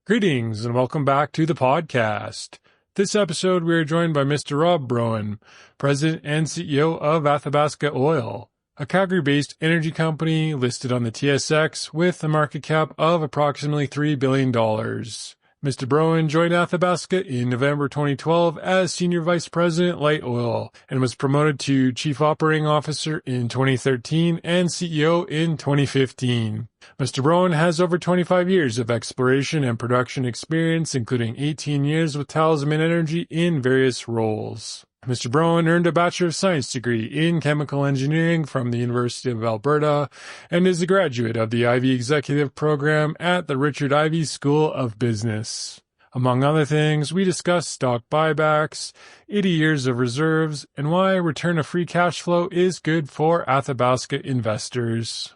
Greetings and welcome back to the podcast. This episode we are joined by Mr. Rob Broen, President and CEO of Athabasca Oil, a Calgary-based energy company listed on the TSX with a market cap of approximately $3 billion. Mr. Broen joined Athabasca in November 2012 as Senior Vice President Light Oil and was promoted to Chief Operating Officer in 2013 and CEO in 2015. Mr. Broen has over 25 years of exploration and production experience, including 18 years with Talisman Energy in various roles. Mr. Broen earned a Bachelor of Science degree in Chemical Engineering from the University of Alberta and is a graduate of the Ivey Executive Program at the Richard Ivey School of Business. Among other things, we discuss stock buybacks, 80 years of reserves, and why return of free cash flow is good for Athabasca investors.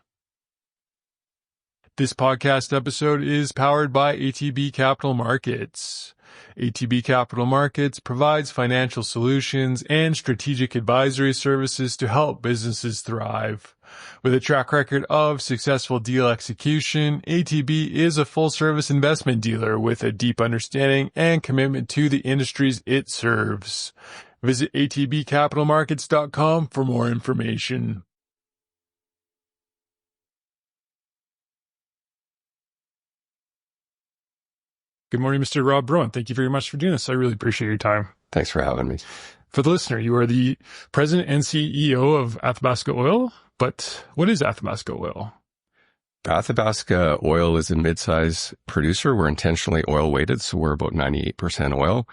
This podcast episode is powered by ATB Capital Markets. ATB Capital Markets provides financial solutions and strategic advisory services to help businesses thrive. With a track record of successful deal execution, ATB is a full-service investment dealer with a deep understanding and commitment to the industries it serves. Visit atbcapitalmarkets.com for more information. Good morning, Mr. Rob Broen. Thank you very much for doing this. I really appreciate your time. Thanks for having me. For the listener, you are the President and CEO of Athabasca Oil, but what is Athabasca Oil? Athabasca Oil is a mid-size producer. We're intentionally oil-weighted, so we're about 98% oil.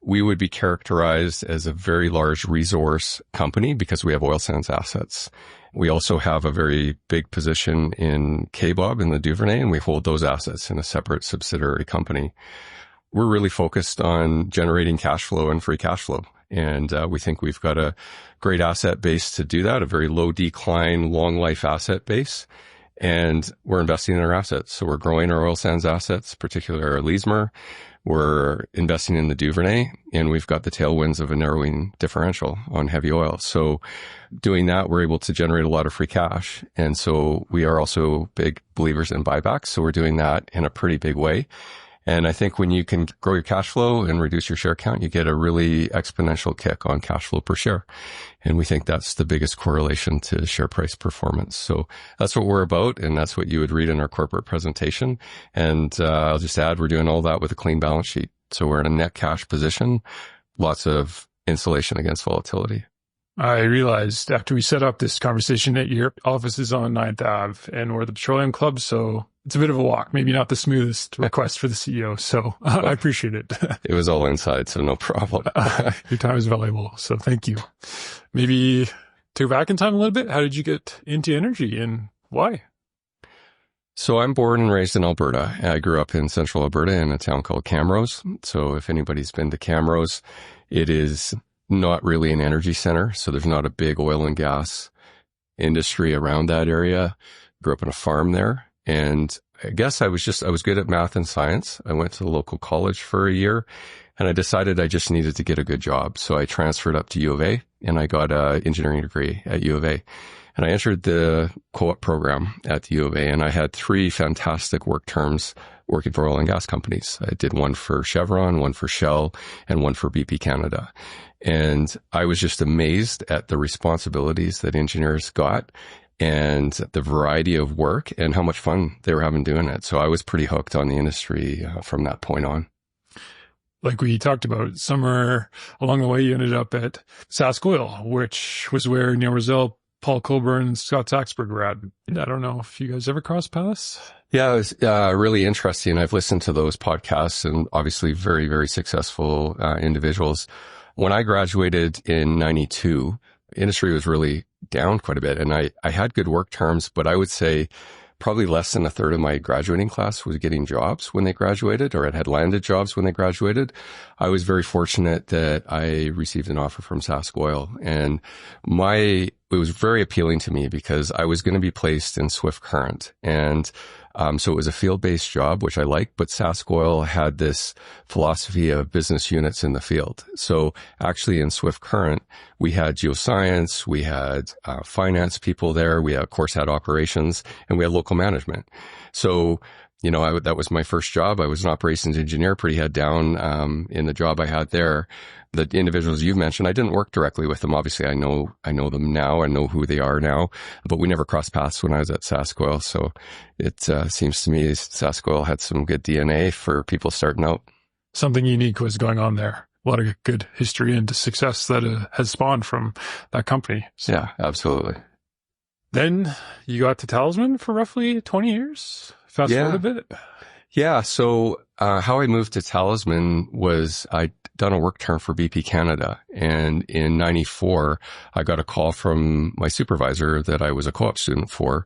We would be characterized as a very large resource company because we have oil sands assets. We also have a very big position in Kaybob in the Duvernay, and we hold those assets in a separate subsidiary company. We're really focused on generating cash flow and free cash flow. And we think we've got a great asset base to do that, a very low decline, long life asset base. And we're investing in our assets. So we're growing our oil sands assets, particularly our Leismer. We're investing in the Duvernay, and we've got the tailwinds of a narrowing differential on heavy oil. So doing that, we're able to generate a lot of free cash. And so we are also big believers in buybacks. So we're doing that in a pretty big way. And I think when you can grow your cash flow and reduce your share count, you get a really exponential kick on cash flow per share. And we think that's the biggest correlation to share price performance. So that's what we're about. And that's what you would read in our corporate presentation. And I'll just add, we're doing all that with a clean balance sheet. So we're in a net cash position, lots of insulation against volatility. I realized after we set up this conversation that your office is on 9th Ave and we're the Petroleum Club, so it's a bit of a walk, maybe not the smoothest request for the CEO, so I appreciate it. It was all inside, so no problem. Your time is valuable, so thank you. Maybe to go back in time a little bit, how did you get into energy and why? So I'm born and raised in Alberta. I grew up in central Alberta in a town called Camrose. So if anybody's been to Camrose, it is not really an energy center. So there's not a big oil and gas industry around that area. Grew up on a farm there. And I guess I was good at math and science. I went to the local college for a year and I decided I just needed to get a good job. So I transferred up to U of A and I got an engineering degree at U of A. And I entered the co-op program at the U of A, and I had 3 fantastic work terms working for oil and gas companies. I did one for Chevron, one for Shell, and one for BP Canada. And I was just amazed at the responsibilities that engineers got and the variety of work and how much fun they were having doing it. So I was pretty hooked on the industry from that point on. Like we talked about, somewhere along the way, you ended up at Sask Oil, which was where Neil Rizal, Paul Colburn, and Scott Saxberg were at. I don't know if you guys ever crossed paths. Yeah, it was really interesting. I've listened to those podcasts and obviously very, very successful individuals. When I graduated in 92, industry was really down quite a bit. And I had good work terms, but I would say probably less than a third of my graduating class was getting jobs when they graduated or had landed jobs when they graduated. I was very fortunate that I received an offer from Sask Oil, and it was very appealing to me because I was going to be placed in Swift Current. And so it was a field-based job, which I liked, but Sask Oil had this philosophy of business units in the field. So actually in Swift Current, we had geoscience, we had finance people there, we of course had operations, and we had local management. So that was my first job. I was an operations engineer, pretty head down, in the job I had there. The individuals you've mentioned, I didn't work directly with them. Obviously, I know them now. I know who they are now, but we never crossed paths when I was at Sask Oil. So it seems to me Sask Oil had some good DNA for people starting out. Something unique was going on there. A lot of good history and success that has spawned from that company. So. Yeah, absolutely. Then you got to Talisman for roughly 20 years. Fast forward a bit. Yeah. So, how I moved to Talisman was I'd done a work term for BP Canada. And in 94, I got a call from my supervisor that I was a co-op student for.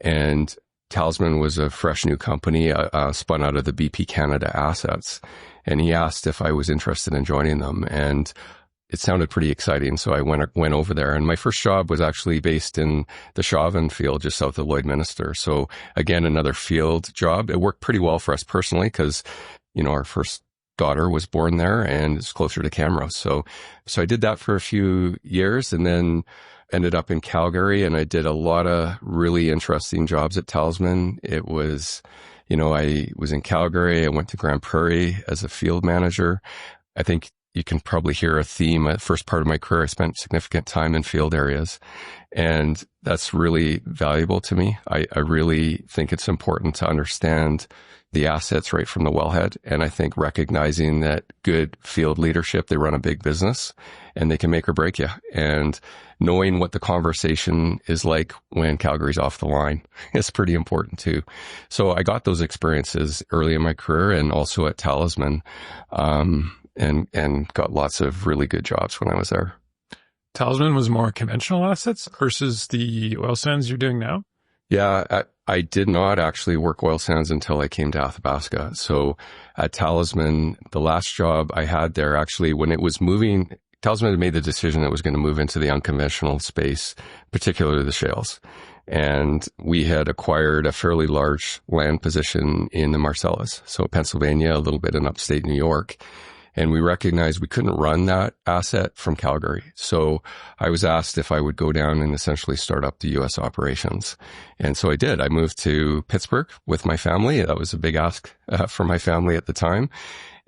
And Talisman was a fresh new company, spun out of the BP Canada assets. And he asked if I was interested in joining them. And it sounded pretty exciting. So I went over there, and my first job was actually based in the Chauvin field just south of Lloydminster. So again, another field job. It worked pretty well for us personally because, our first daughter was born there and it's closer to Camrose. So I did that for a few years and then ended up in Calgary, and I did a lot of really interesting jobs at Talisman. It was, I was in Calgary. I went to Grand Prairie as a field manager. I think you can probably hear a theme. At the first part of my career, I spent significant time in field areas, and that's really valuable to me. I really think it's important to understand the assets right from the wellhead. And I think recognizing that good field leadership, they run a big business and they can make or break you. And knowing what the conversation is like when Calgary's off the line is pretty important too. So I got those experiences early in my career and also at Talisman. And got lots of really good jobs when I was there. Talisman was more conventional assets versus the oil sands you're doing now? Yeah, I did not actually work oil sands until I came to Athabasca. So at Talisman, the last job I had there, actually, when it was moving, Talisman had made the decision that it was going to move into the unconventional space, particularly the shales. And we had acquired a fairly large land position in the Marcellus, so Pennsylvania, a little bit in upstate New York. And we recognized we couldn't run that asset from Calgary. So I was asked if I would go down and essentially start up the U.S. operations. And so I did. I moved to Pittsburgh with my family. That was a big ask for my family at the time.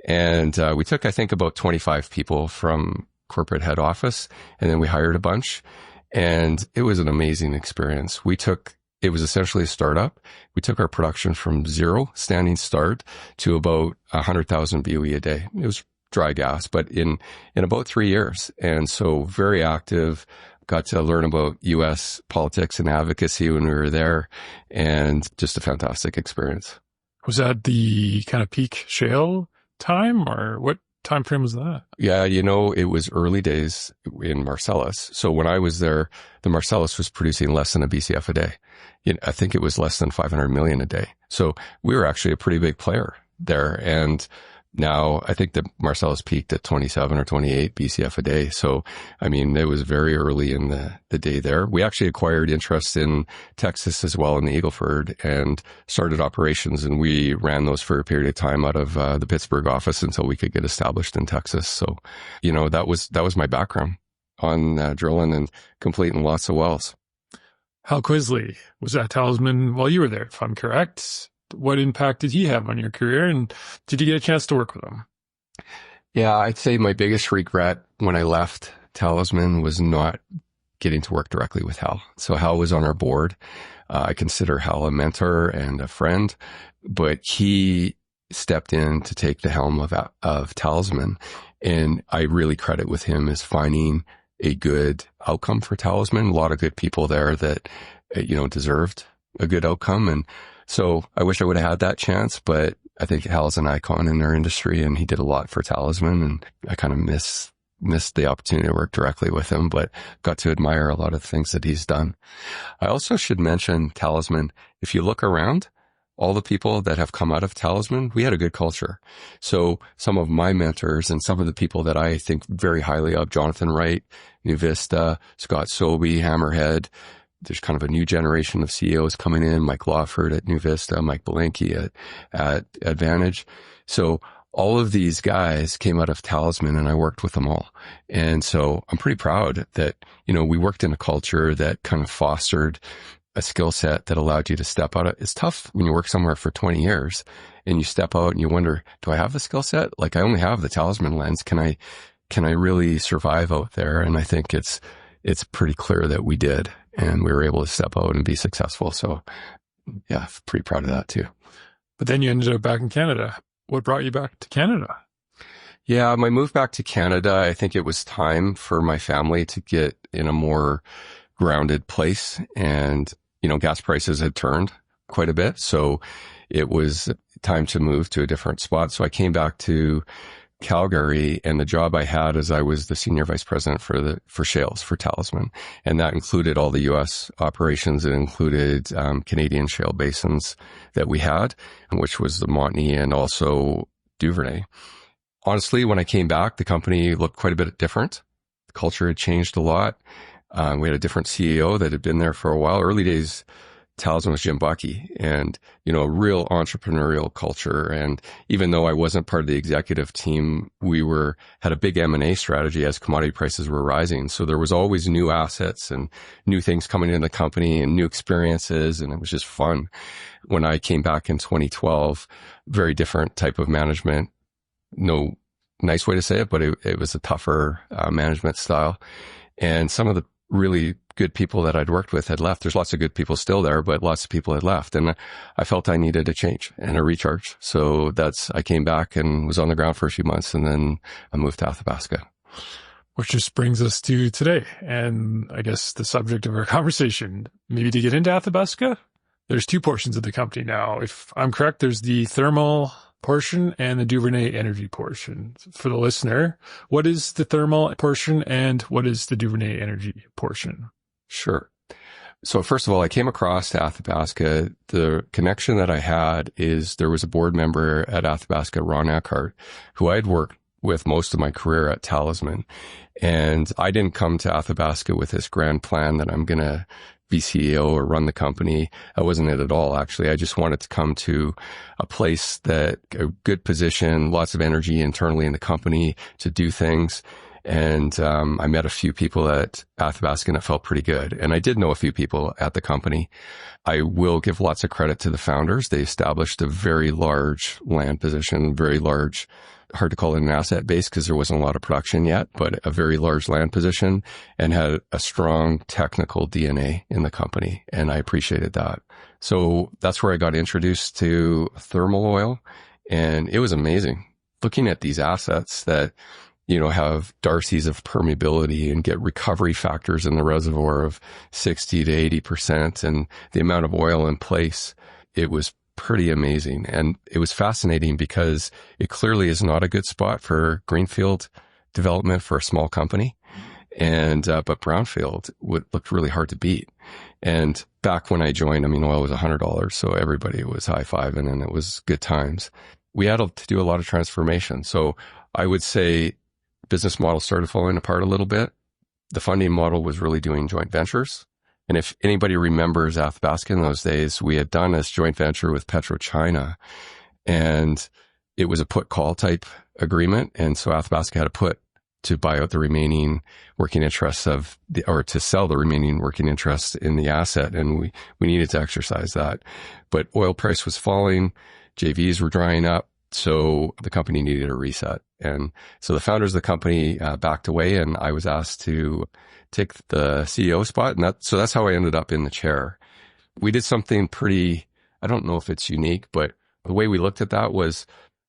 And we took, I think, about 25 people from corporate head office, and then we hired a bunch. And it was an amazing experience. It was essentially a startup. We took our production from zero, standing start, to about 100,000 BOE a day. It was dry gas, but in about 3 years. And so very active, got to learn about U.S. politics and advocacy when we were there, and just a fantastic experience. Was that the kind of peak shale time, or what time frame was that? Yeah, it was early days in Marcellus. So when I was there, the Marcellus was producing less than a BCF a day. I think it was less than 500 million a day. So we were actually a pretty big player there. And now I think the Marcellus peaked at 27 or 28 BCF a day. So, it was very early in the day there. We actually acquired interest in Texas as well in the Eagle Ford and started operations, and we ran those for a period of time out of the Pittsburgh office until we could get established in Texas. So, that was my background on drilling and completing lots of wells. Hal Quisley was at Talisman while you were there, if I'm correct. What impact did he have on your career, and did you get a chance to work with him? Yeah, I'd say my biggest regret when I left Talisman was not getting to work directly with Hal. So Hal was on our board. I consider Hal a mentor and a friend, but he stepped in to take the helm of Talisman, and I really credit with him as finding a good outcome for Talisman. A lot of good people there that, deserved a good outcome. And so I wish I would have had that chance, but I think Hal's an icon in our industry, and he did a lot for Talisman, and I kind of missed the opportunity to work directly with him, but got to admire a lot of the things that he's done. I also should mention Talisman. If you look around, all the people that have come out of Talisman, we had a good culture. So some of my mentors and some of the people that I think very highly of, Jonathan Wright, NuVista, Scott Sobey, Hammerhead. There's kind of a new generation of CEOs coming in, Mike Lawford at NuVista, Mike Belenky at Advantage. So all of these guys came out of Talisman, and I worked with them all. And so I'm pretty proud that, we worked in a culture that kind of fostered a skill set that allowed you to step out. It's tough when you work somewhere for 20 years and you step out and you wonder, do I have the skill set? Like, I only have the Talisman lens. Can I really survive out there? And I think it's pretty clear that we did, and we were able to step out and be successful. So yeah, pretty proud of that too. But then you ended up back in Canada. What brought you back to Canada? Yeah, my move back to Canada, I think it was time for my family to get in a more grounded place, and gas prices had turned quite a bit. So it was time to move to a different spot. So I came back to Calgary, and the job I had is I was the senior vice president for shales for Talisman. And that included all the U.S. operations. It included Canadian shale basins that we had, which was the Montney and also Duvernay. Honestly, when I came back, the company looked quite a bit different. The culture had changed a lot. We had a different CEO that had been there for a while. Early days, Talisman was Jim Bucky, and, a real entrepreneurial culture. And even though I wasn't part of the executive team, we had a big M&A strategy as commodity prices were rising. So there was always new assets and new things coming into the company and new experiences. And it was just fun. When I came back in 2012, very different type of management. No nice way to say it, but it was a tougher management style. And some of the really good people that I'd worked with had left. There's lots of good people still there, but lots of people had left. And I felt I needed a change and a recharge. So I came back and was on the ground for a few months, and then I moved to Athabasca. Which just brings us to today, and I guess the subject of our conversation. Maybe to get into Athabasca, there's two portions of the company now. If I'm correct, there's the thermal portion and the Duvernay energy portion. For the listener, what is the thermal portion and what is the Duvernay energy portion? Sure. So first of all, I came across to Athabasca. The connection that I had is there was a board member at Athabasca, Ron Eckhart, who I'd worked with most of my career at Talisman. And I didn't come to Athabasca with this grand plan that I'm going to be CEO or run the company. That wasn't it at all, actually. I just wanted to come to a place that a good position, lots of energy internally in the company to do things. And I met a few people at Athabasca, and it felt pretty good. And I did know a few people at the company. I will give lots of credit to the founders. They established a very large land position, very large, hard to call it an asset base because there wasn't a lot of production yet, but a very large land position, and had a strong technical DNA in the company. And I appreciated that. So that's where I got introduced to thermal oil. And it was amazing looking at these assets that, have Darcy's of permeability and get recovery factors in the reservoir of 60 to 80%, and the amount of oil in place. It was pretty amazing. And it was fascinating because it clearly is not a good spot for greenfield development for a small company. And, but brownfield looked really hard to beat. And back when I joined, oil was $100. So everybody was high-fiving, and it was good times. We had to do a lot of transformation. So I would say business model started falling apart a little bit. The funding model was really doing joint ventures. And if anybody remembers Athabasca in those days, we had done this joint venture with PetroChina, and it was a put-call type agreement. And so Athabasca had a put to buy out the remaining working interests or to sell the remaining working interests in the asset. And we needed to exercise that. But oil price was falling, JVs were drying up. So the company needed a reset. And so the founders of the company backed away, and I was asked to take the CEO spot. And so that's how I ended up in the chair. We did something pretty, I don't know if it's unique, but the way we looked at that was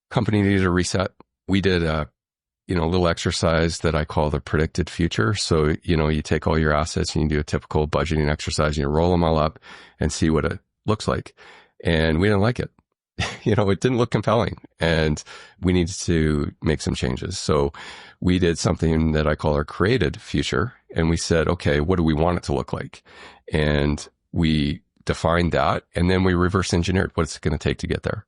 company needed a reset. We did a little exercise that I call the predicted future. So, you take all your assets and you do a typical budgeting exercise, and you roll them all up and see what it looks like. And we didn't like it. It didn't look compelling, and we needed to make some changes. So we did something that I call our created future. And we said, okay, what do we want it to look like? And we defined that, and then we reverse engineered what it's going to take to get there.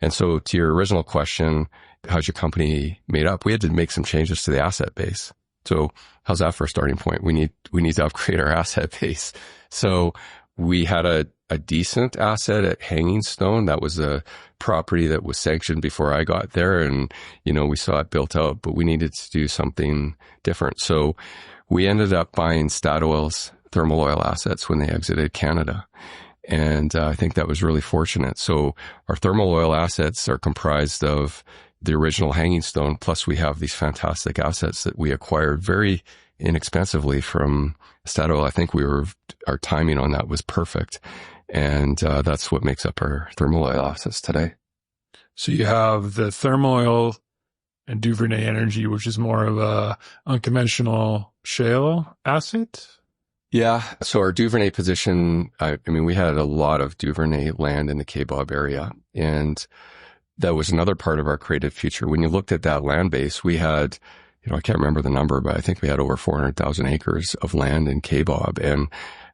And so to your original question, how's your company made up? We had to make some changes to the asset base. So how's that for a starting point? We need to upgrade our asset base. So we had a decent asset at Hanging Stone. That was a property that was sanctioned before I got there, and, we saw it built out, but we needed to do something different. So we ended up buying Statoil's thermal oil assets when they exited Canada. And I think that was really fortunate. So our thermal oil assets are comprised of the original Hanging Stone, plus we have these fantastic assets that we acquired very inexpensively from Statoil. I think our timing on that was perfect. And that's what makes up our thermal oil assets today. So you have the thermal oil and Duvernay energy, which is more of a unconventional shale asset. Yeah. So our Duvernay position, I mean, we had a lot of Duvernay land in the Kaybob area, and that was another part of our creative future. When you looked at that land base, we had, I can't remember the number, but I think we had over 400,000 acres of land in Kaybob. And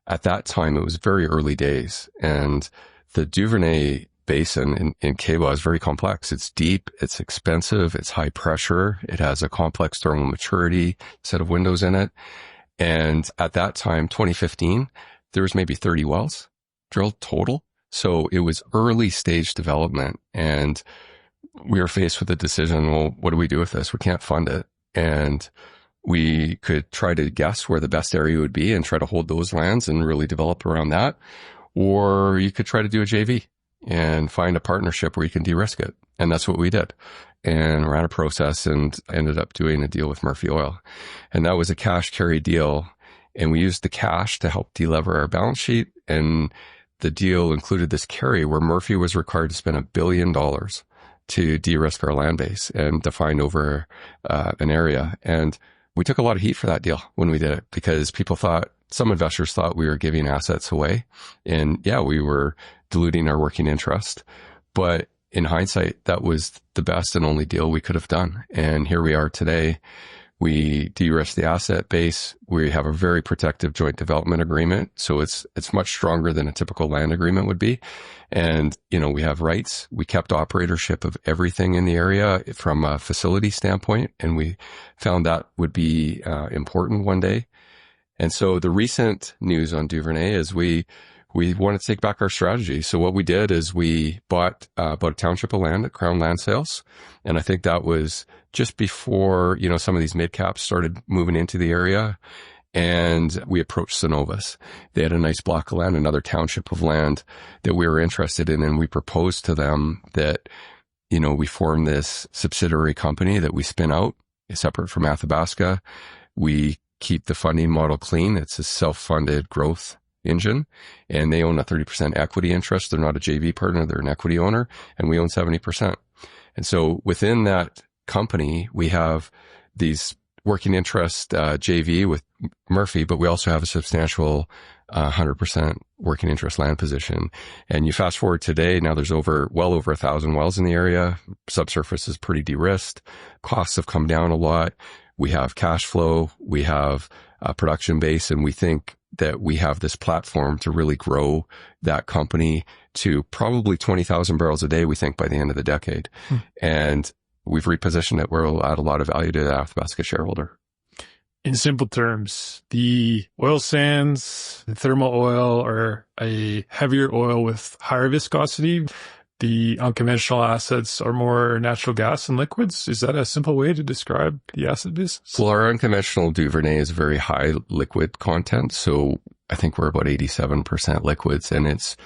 at that time, it was very early days. And the Duvernay basin in Kaybob is very complex. It's deep, it's expensive, it's high pressure, it has a complex thermal maturity set of windows in it. And at that time, 2015, there was maybe 30 wells drilled total. So it was early stage development, and we were faced with the decision, well, what do we do with this? We can't fund it. And we could try to guess where the best area would be and try to hold those lands and really develop around that. Or you could try to do a JV and find a partnership where you can de-risk it. And that's what we did. And ran a process and ended up doing a deal with Murphy Oil. And that was a cash carry deal. And we used the cash to help delever our balance sheet. And the deal included this carry where Murphy was required to spend $1 billion to de-risk our land base and define over an area. And we took a lot of heat for that deal when we did it, because some investors thought we were giving assets away. And yeah, we were diluting our working interest. But in hindsight, that was the best and only deal we could have done. And here we are today. We de-risk the asset base. We have a very protective joint development agreement. So it's much stronger than a typical land agreement would be. And, we have rights. We kept operatorship of everything in the area from a facility standpoint. And we found that would be important one day. And so the recent news on Duvernay is we wanted to take back our strategy. So what we did is we bought about a township of land at Crown Land Sales. And I think that was just before, some of these mid-caps started moving into the area. And we approached Cenovus. They had a nice block of land, another township of land that we were interested in. And we proposed to them that, we form this subsidiary company that we spin out separate from Athabasca. We keep the funding model clean. It's a self-funded growth engine, and they own a 30% equity interest. They're not a JV partner, they're an equity owner, and we own 70%. And so within that company, we have these working interest JV with Murphy, but we also have a substantial 100% working interest land position. And you fast forward today, now there's well over 1,000 wells in the area. Subsurface is pretty de-risked. Costs have come down a lot. We have cash flow, we have a production base, and we think that we have this platform to really grow that company to probably 20,000 barrels a day, we think, by the end of the decade. And we've repositioned it where it'll add a lot of value to the Athabasca shareholder. In simple terms, the oil sands, the thermal oil, are a heavier oil with higher viscosity. The unconventional assets are more natural gas and liquids. Is that a simple way to describe the asset business? Well, our unconventional Duvernay is very high liquid content. So I think we're about 87% liquids, and it's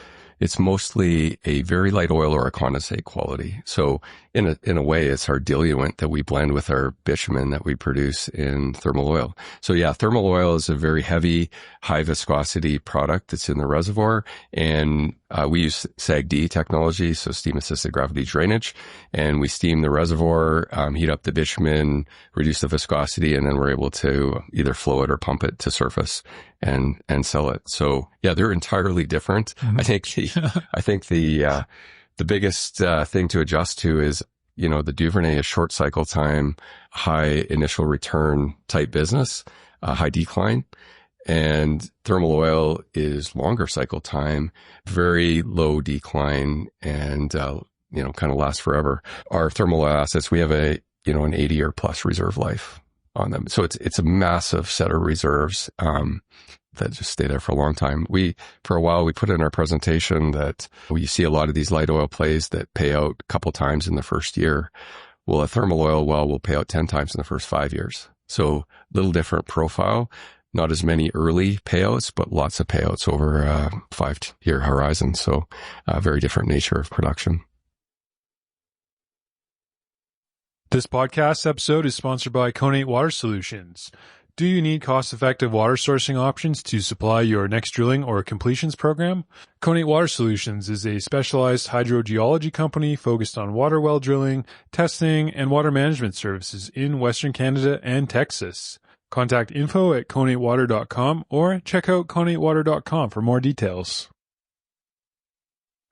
mostly a very light oil or a condensate quality. So in a way, it's our diluent that we blend with our bitumen that we produce in thermal oil. So yeah, thermal oil is a very heavy, high viscosity product that's in the reservoir. And we use SAGD technology, so steam assisted gravity drainage. And we steam the reservoir, heat up the bitumen, reduce the viscosity, and then we're able to either flow it or pump it to surface and sell it. So yeah, they're entirely different. Mm-hmm. I think the biggest thing to adjust to is, the Duvernay is short cycle time, high initial return type business, high decline. And thermal oil is longer cycle time, very low decline, and, kind of lasts forever. Our thermal oil assets, we have an 80-year plus reserve life on them. So it's a massive set of reserves, that just stay there for a long time. For a while, we put in our presentation that you see a lot of these light oil plays that pay out a couple times in the first year. Well, a thermal oil well will pay out 10 times in the first 5 years. So little different profile, not as many early payouts, but lots of payouts over a 5-year horizon. So a very different nature of production. This podcast episode is sponsored by Conate Water Solutions. Do you need cost-effective water sourcing options to supply your next drilling or completions program? Conate Water Solutions is a specialized hydrogeology company focused on water well drilling, testing, and water management services in Western Canada and Texas. Contact info@conatewater.com or check out conatewater.com for more details.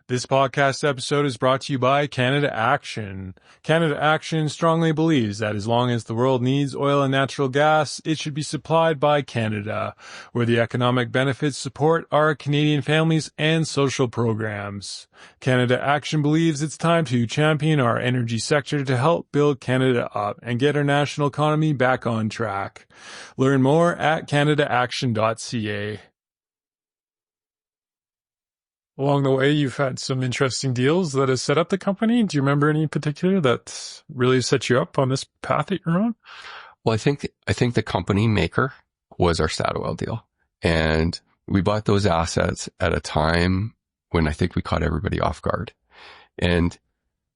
This podcast episode is brought to you by Canada Action. Canada Action strongly believes that as long as the world needs oil and natural gas, it should be supplied by Canada, where the economic benefits support our Canadian families and social programs. Canada Action believes it's time to champion our energy sector to help build Canada up and get our national economy back on track. Learn more at canadaaction.ca. Along the way, you've had some interesting deals that have set up the company. Do you remember any in particular that really set you up on this path that you're on? Well, I think the company maker was our Statoil deal. And we bought those assets at a time when I think we caught everybody off guard. And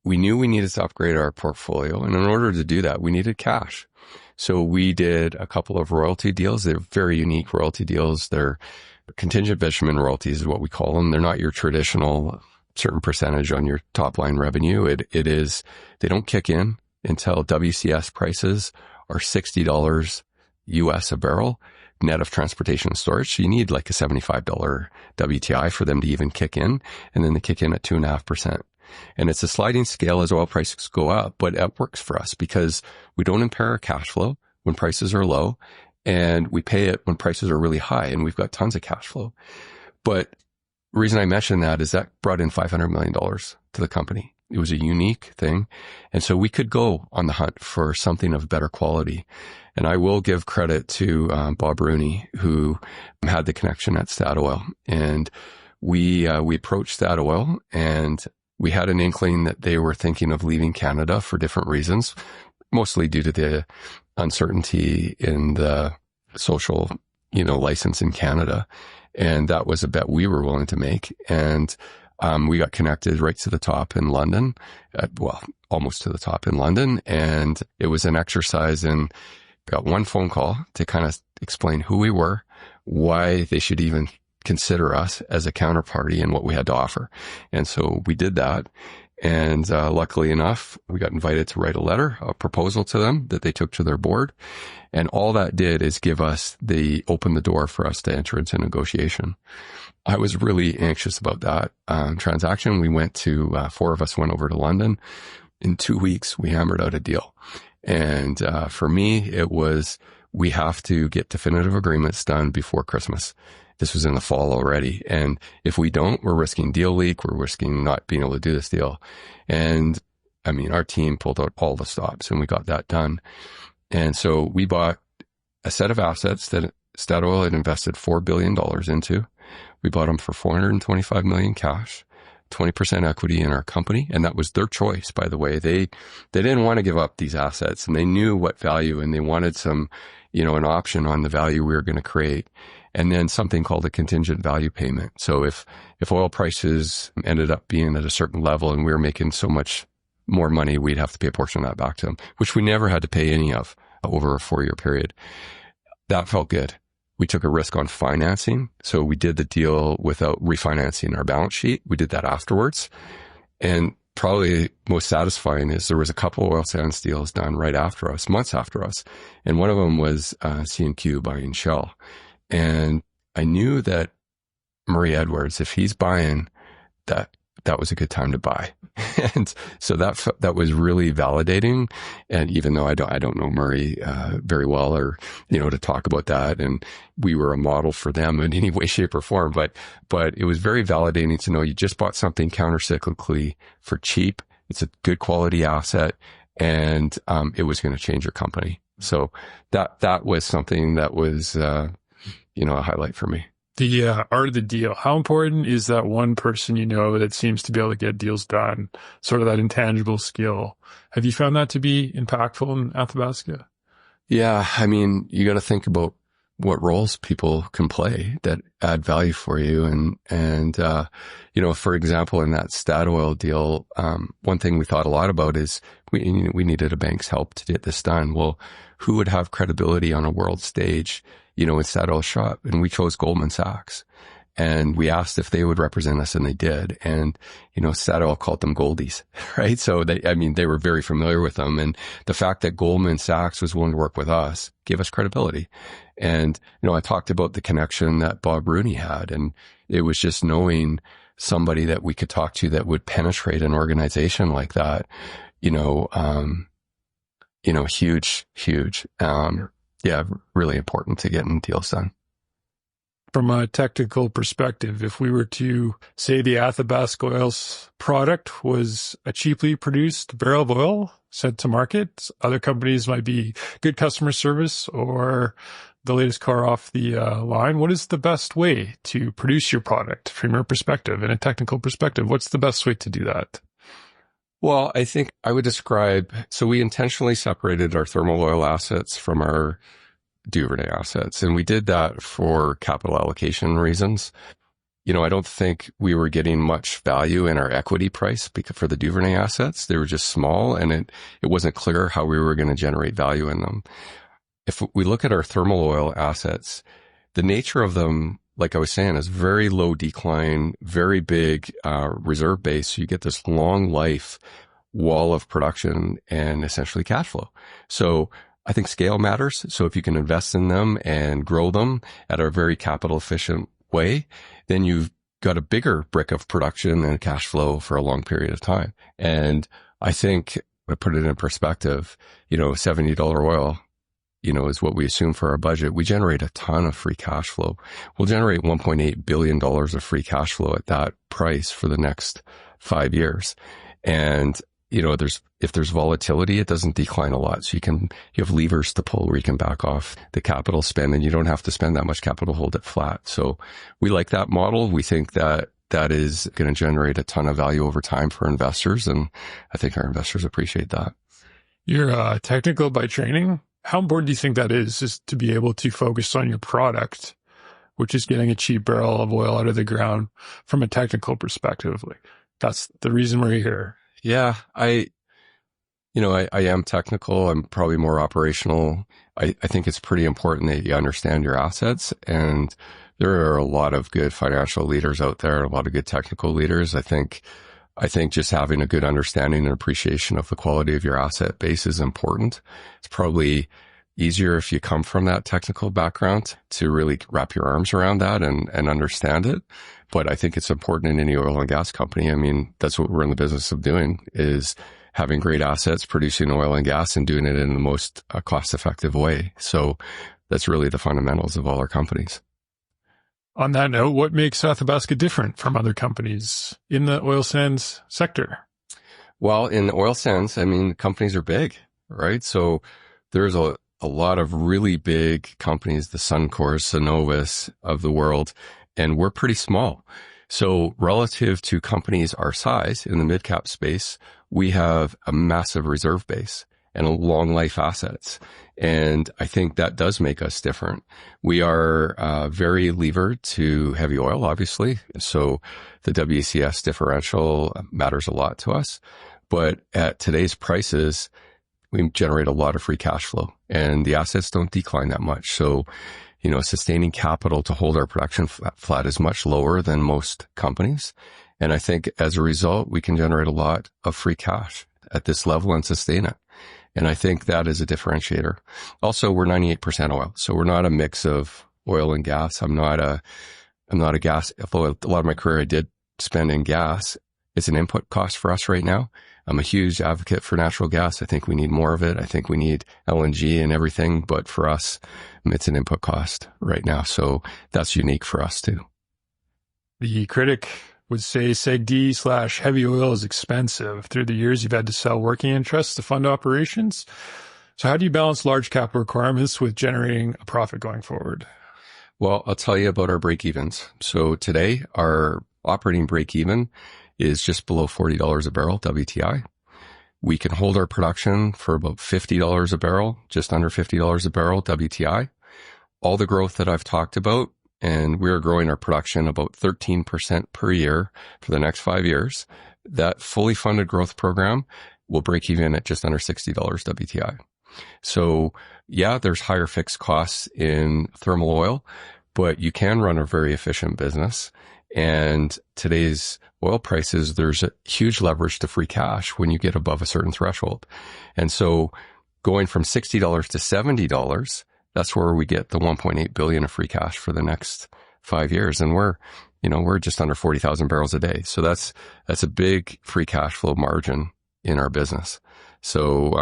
we knew we needed to upgrade our portfolio. And in order to do that, we needed cash. So we did a couple of royalty deals. They're very unique royalty deals. They're contingent bitumen royalties is what we call them. They're not your traditional certain percentage on your top line revenue. It is, they don't kick in until WCS prices are $60 US a barrel net of transportation and storage. So you need like a $75 WTI for them to even kick in. And then they kick in at 2.5%. And it's a sliding scale as oil prices go up, but it works for us because we don't impair our cash flow when prices are low. And we pay it when prices are really high and we've got tons of cash flow. But the reason I mention that is that brought in $500 million to the company. It was a unique thing. And so we could go on the hunt for something of better quality. And I will give credit to Bob Rooney, who had the connection at Statoil. And we approached Statoil and we had an inkling that they were thinking of leaving Canada for different reasons, mostly due to the uncertainty in the social, license in Canada. And that was a bet we were willing to make. And we got connected right to the top in London, almost to the top in London. And it was an exercise in, got one phone call to kind of explain who we were, why they should even consider us as a counterparty and what we had to offer. And so we did that. And luckily enough, we got invited to write a proposal to them that they took to their board. And all that did is open the door for us to enter into negotiation. I was really anxious about that transaction. We went to, 4 of us went over to London. In 2 weeks, we hammered out a deal. And for me, it was, we have to get definitive agreements done before Christmas. This was in the fall already. And if we don't, we're risking deal leak. We're risking not being able to do this deal. And I mean, our team pulled out all the stops and we got that done. And so we bought a set of assets that Statoil had invested $4 billion into. We bought them for $425 million cash, 20% equity in our company. And that was their choice, by the way. They didn't want to give up these assets and they knew what value and they wanted some, an option on the value we were going to create. And then something called a contingent value payment. So if oil prices ended up being at a certain level and we were making so much more money, we'd have to pay a portion of that back to them, which we never had to pay any of over a 4-year period. That felt good. We took a risk on financing. So we did the deal without refinancing our balance sheet. We did that afterwards. And probably most satisfying is there was a couple of oil sands deals done right after us, months after us. And one of them was C&Q buying Shell. And I knew that Murray Edwards, if he's buying, that was a good time to buy. And so that was really validating. And even though I don't know Murray very well or, to talk about that, and we were a model for them in any way, shape or form, but it was very validating to know you just bought something countercyclically for cheap. It's a good quality asset and it was going to change your company. So that was something that was a highlight for me. The art of the deal. How important is that one person that seems to be able to get deals done? Sort of that intangible skill. Have you found that to be impactful in Athabasca? Yeah, I mean, you got to think about what roles people can play that add value for you. And for example, in that Statoil deal, one thing we thought a lot about is we needed a bank's help to get this done. Well, who would have credibility on a world stage, in Statoil's shop? And we chose Goldman Sachs. And we asked if they would represent us, and they did. And, Statoil called them Goldies, right? So they were very familiar with them. And the fact that Goldman Sachs was willing to work with us gave us credibility. And, I talked about the connection that Bob Rooney had, and it was just knowing somebody that we could talk to that would penetrate an organization like that, huge. Really important to getting deals done. From a technical perspective, if we were to say the Athabasca Oil's product was a cheaply produced barrel of oil sent to market, other companies might be good customer service or the latest car off the line. What is the best way to produce your product from your perspective, in a technical perspective? What's the best way to do that? Well, I think I would describe, so we intentionally separated our thermal oil assets from our Duvernay assets. And we did that for capital allocation reasons. I don't think we were getting much value in our equity price because for the Duvernay assets, they were just small, and it wasn't clear how we were going to generate value in them. If we look at our thermal oil assets, the nature of them, like I was saying, is very low decline, very big reserve base. So you get this long life wall of production and essentially cash flow. So I think scale matters. So if you can invest in them and grow them at a very capital efficient way, then you've got a bigger brick of production and cash flow for a long period of time. And I think, I put it in perspective, $70 oil, is what we assume for our budget. We generate a ton of free cash flow. We'll generate $1.8 billion of free cash flow at that price for the next 5 years. And if there's volatility, it doesn't decline a lot. So you have levers to pull where you can back off the capital spend, and you don't have to spend that much capital to hold it flat. So we like that model. We think that is going to generate a ton of value over time for investors. And I think our investors appreciate that. You're technical by training. How important do you think that is to be able to focus on your product, which is getting a cheap barrel of oil out of the ground from a technical perspective? Like, that's the reason we're here. Yeah, I am technical. I'm probably more operational. I think it's pretty important that you understand your assets, and there are a lot of good financial leaders out there, a lot of good technical leaders. I think just having a good understanding and appreciation of the quality of your asset base is important. It's probably easier if you come from that technical background to really wrap your arms around that and understand it. But I think it's important in any oil and gas company. I mean, that's what we're in the business of doing, is having great assets, producing oil and gas, and doing it in the most cost-effective way. So that's really the fundamentals of all our companies. On that note, what makes Athabasca different from other companies in the oil sands sector? Well, in oil sands, companies are big, right? So there's a lot of really big companies, the Suncors, Cenovus of the world, and we're pretty small. So relative to companies our size in the mid-cap space, we have a massive reserve base and a long life assets. And I think that does make us different. We are very levered to heavy oil, obviously. So the WCS differential matters a lot to us. But at today's prices, we generate a lot of free cash flow, and the assets don't decline that much. So, sustaining capital to hold our production flat is much lower than most companies. And I think as a result, we can generate a lot of free cash at this level and sustain it. And I think that is a differentiator. Also, we're 98% oil. So we're not a mix of oil and gas. I'm not a gas, although a lot of my career I did spend in gas. It's an input cost for us right now. I'm a huge advocate for natural gas. I think we need more of it. I think we need LNG and everything. But for us, it's an input cost right now. So that's unique for us too. The critic would say SEG-D/heavy oil is expensive. Through the years, you've had to sell working interests to fund operations. So how do you balance large capital requirements with generating a profit going forward? Well, I'll tell you about our break-evens. So today, our operating break-even is just below $40 a barrel WTI. We can hold our production for about $50 a barrel, just under $50 a barrel WTI. all the growth that I've talked about, and we're growing our production about 13% per year for the next 5 years. That fully funded growth program will break even at just under $60 WTI. So yeah, there's higher fixed costs in thermal oil, but you can run a very efficient business. And today's oil prices, there's a huge leverage to free cash when you get above a certain threshold. And so going from $60 to $70, that's where we get the 1.8 billion of free cash for the next 5 years. And we're just under 40,000 barrels a day. So that's a big free cash flow margin in our business. So,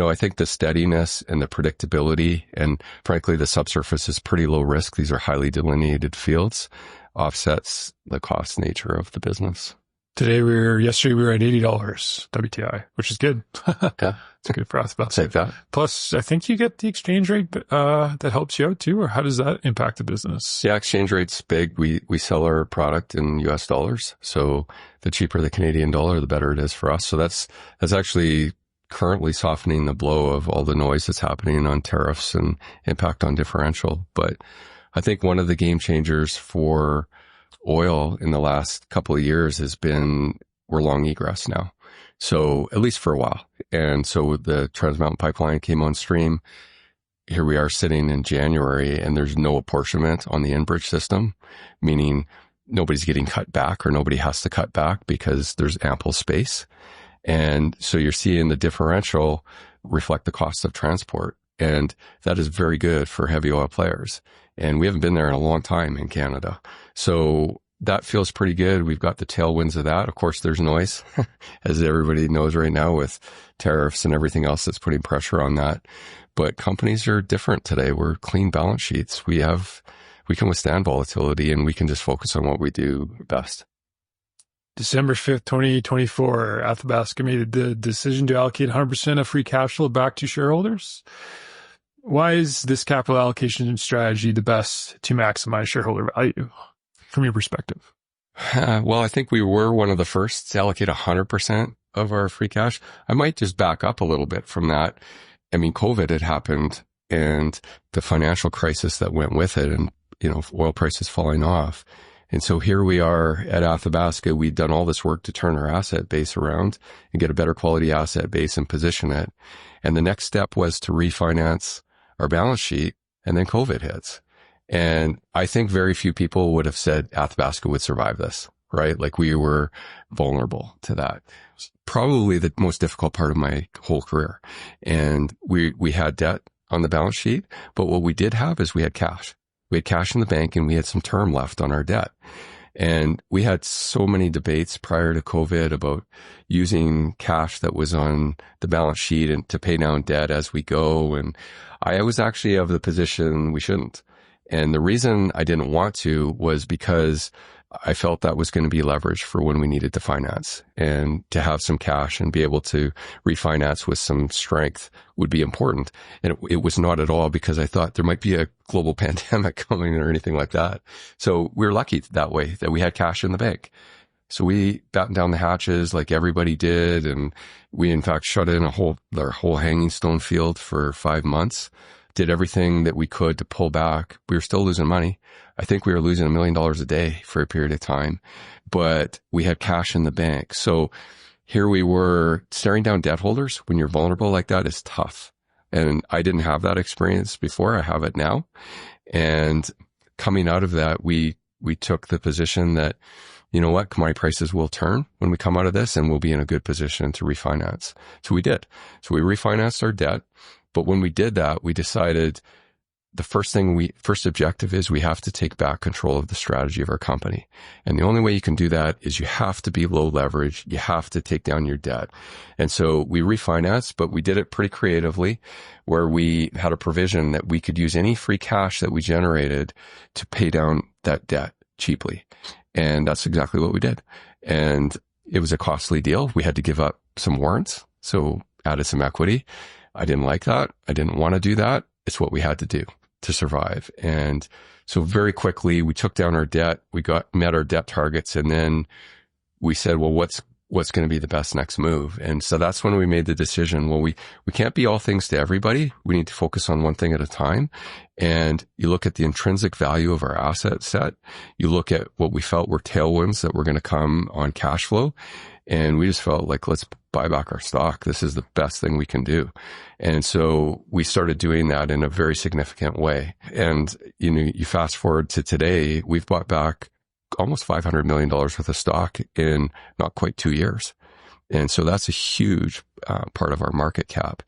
I think the steadiness and the predictability, and frankly, the subsurface is pretty low risk. These are highly delineated fields, offsets the cost nature of the business. Yesterday we were at $80 WTI, which is good. Okay. It's good for us. Take that. Plus, I think you get the exchange rate that helps you out too, or how does that impact the business? Yeah, exchange rate's big. We sell our product in US dollars. So the cheaper the Canadian dollar, the better it is for us. So that's actually currently softening the blow of all the noise that's happening on tariffs and impact on differential. But I think one of the game changers for oil in the last couple of years has been we're long egress now. So at least for a while. And so the Trans Mountain Pipeline came on stream. Here we are sitting in January and there's no apportionment on the Enbridge system, meaning nobody's getting cut back or nobody has to cut back because there's ample space. And so you're seeing the differential reflect the cost of transport. And that is very good for heavy oil players. And we haven't been there in a long time in Canada. So that feels pretty good. We've got the tailwinds of that. Of course, there's noise, as everybody knows right now with tariffs and everything else that's putting pressure on that. But companies are different today. We're clean balance sheets. We can withstand volatility and we can just focus on what we do best. December 5th, 2024, Athabasca made the decision to allocate 100% of free cash flow back to shareholders. Why is this capital allocation strategy the best to maximize shareholder value from your perspective? Well, I think we were one of the first to allocate 100% of our free cash. I might just back up a little bit from that. I mean, COVID had happened and the financial crisis that went with it and, oil prices falling off. And so here we are at Athabasca. We'd done all this work to turn our asset base around and get a better quality asset base and position it. And the next step was to refinance our balance sheet, and then COVID hits. And I think very few people would have said Athabasca would survive this, right? Like we were vulnerable to that. Probably the most difficult part of my whole career. And we had debt on the balance sheet, but what we did have is we had cash. We had cash in the bank and we had some term left on our debt. And we had so many debates prior to COVID about using cash that was on the balance sheet and to pay down debt as we go. And I was actually of the position we shouldn't. And the reason I didn't want to was because I felt that was going to be leverage for when we needed to finance, and to have some cash and be able to refinance with some strength would be important. And it was not at all, because I thought there might be a global pandemic coming or anything like that. So we were lucky that way that we had cash in the bank. So we battened down the hatches like everybody did. And we in fact shut in our whole hanging stone field for 5 months. Did everything that we could to pull back. We were still losing money. I think we were losing $1 million a day for a period of time, but we had cash in the bank. So here we were staring down debt holders when you're vulnerable like that is tough. And I didn't have that experience before. I have it now. And coming out of that, we took the position that, you know what, commodity prices will turn when we come out of this and we'll be in a good position to refinance. So we did. So we refinanced our debt. But when we did that, we decided the first objective is we have to take back control of the strategy of our company. And the only way you can do that is you have to be low leverage. You have to take down your debt. And so we refinanced, but we did it pretty creatively, where we had a provision that we could use any free cash that we generated to pay down that debt cheaply. And that's exactly what we did. And it was a costly deal. We had to give up some warrants, so added some equity. I didn't like that. I didn't want to do that. It's what we had to do to survive. And so very quickly we took down our debt. We met our debt targets. And then we said, well, what's what's going to be the best next move. And so that's when we made the decision, well, we can't be all things to everybody. We need to focus on one thing at a time. And you look at the intrinsic value of our asset set. You look at what we felt were tailwinds that were going to come on cash flow. And we just felt like, let's buy back our stock. This is the best thing we can do. And so we started doing that in a very significant way. And, you fast forward to today, we've bought back almost $500 million worth of stock in not quite 2 years. And so that's a huge part of our market cap.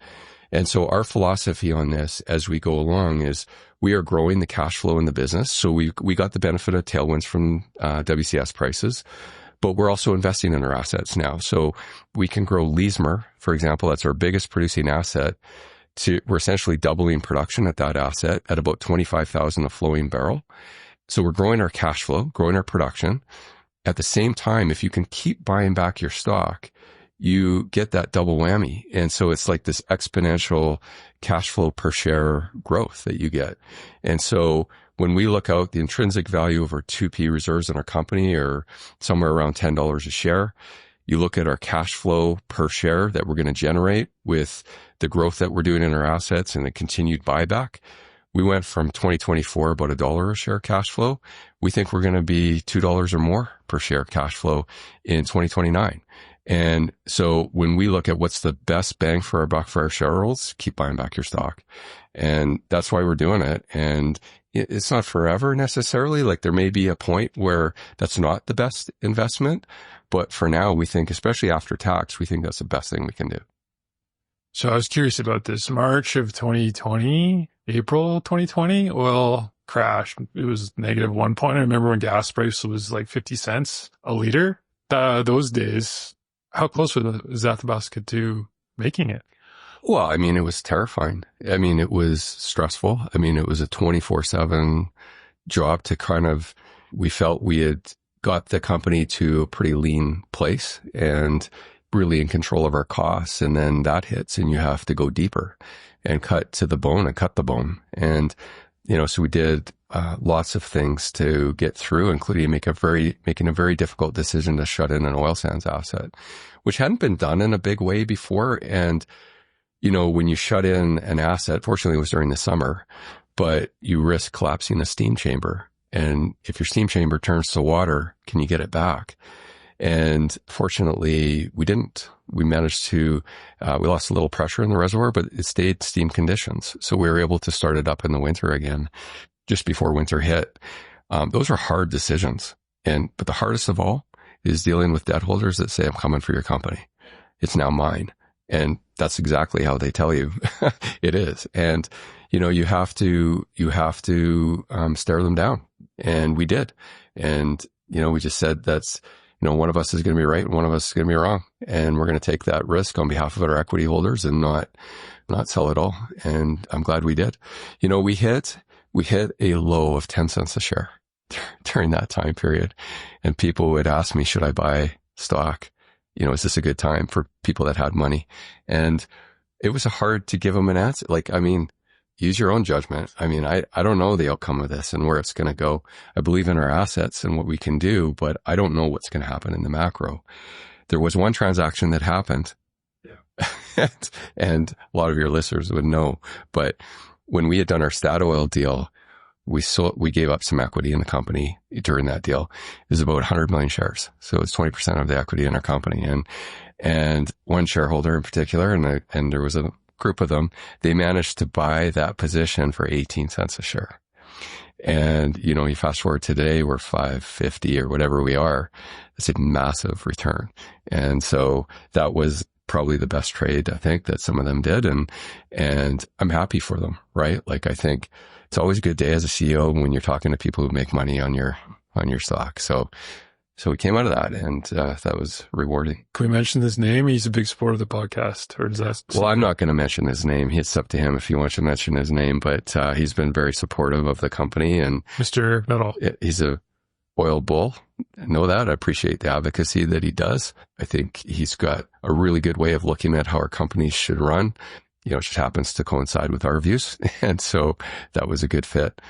And so our philosophy on this as we go along is we are growing the cash flow in the business. So we got the benefit of tailwinds from WCS prices, but we're also investing in our assets now. So we can grow Leismer, for example, that's our biggest producing asset. We're essentially doubling production at that asset at about 25,000 a flowing barrel. So we're growing our cash flow, growing our production. At the same time, if you can keep buying back your stock, you get that double whammy. And so it's like this exponential cash flow per share growth that you get. And so when we look out, the intrinsic value of our 2P reserves in our company are somewhere around $10 a share. You look at our cash flow per share that we're going to generate with the growth that we're doing in our assets and the continued buyback. We went from 2024 about $1 a share cash flow. We think we're going to be $2 or more per share cash flow in 2029. And so when we look at what's the best bang for our buck for our shareholders, keep buying back your stock. And that's why we're doing it. And it's not forever necessarily. Like there may be a point where that's not the best investment. But for now, we think, especially after tax, we think that's the best thing we can do. So I was curious about this. March of 2020, April 2020, oil crashed. It was negative 1 point. I remember when gas price was like 50 cents a liter. Those days, how close was Athabasca to making it? Well, I mean, it was terrifying. I mean, it was stressful. I mean, it was a 24/7 job to we felt we had got the company to a pretty lean place and really in control of our costs. And then that hits and you have to go deeper and cut to the bone and cut the bone. And, so we did lots of things to get through, including making a very difficult decision to shut in an oil sands asset, which hadn't been done in a big way before. And, when you shut in an asset, fortunately it was during the summer, but you risk collapsing a steam chamber. And if your steam chamber turns to water, can you get it back? And fortunately, we didn't. We managed to, we lost a little pressure in the reservoir, but it stayed steam conditions. So we were able to start it up in the winter again, just before winter hit. Those are hard decisions. But the hardest of all is dealing with debt holders that say, I'm coming for your company. It's now mine. And that's exactly how they tell you it is. And, you have to stare them down. And we did. And, we just said that's, one of us is going to be right and one of us is going to be wrong. And we're going to take that risk on behalf of our equity holders and not sell it all. And I'm glad we did. We hit a low of 10 cents a share during that time period. And people would ask me, should I buy stock? Is this a good time for people that had money? And it was hard to give them an answer. Use your own judgment. I don't know the outcome of this and where it's going to go. I believe in our assets and what we can do, but I don't know what's going to happen in the macro. There was one transaction that happened. Yeah. and a lot of your listeners would know, but when we had done our Statoil deal, we gave up some equity in the company during that deal. It was about 100 million shares. So it's 20% of the equity in our company. And one shareholder in particular, and there was a group of them, they managed to buy that position for 18 cents a share. And, you fast forward to today, we're 550 or whatever we are. It's a massive return. And so that was probably the best trade, I think, that some of them did. And I'm happy for them, right? I think it's always a good day as a CEO when you're talking to people who make money on your stock. So we came out of that, and that was rewarding. Can we mention his name? He's a big supporter of the podcast, or does that? Well, I'm not going to mention his name. It's up to him if he wants to mention his name, but he's been very supportive of the company. And Mr. Nuttall. He's a oil bull. I know that. I appreciate the advocacy that he does. I think he's got a really good way of looking at how our companies should run. It just happens to coincide with our views. And so that was a good fit.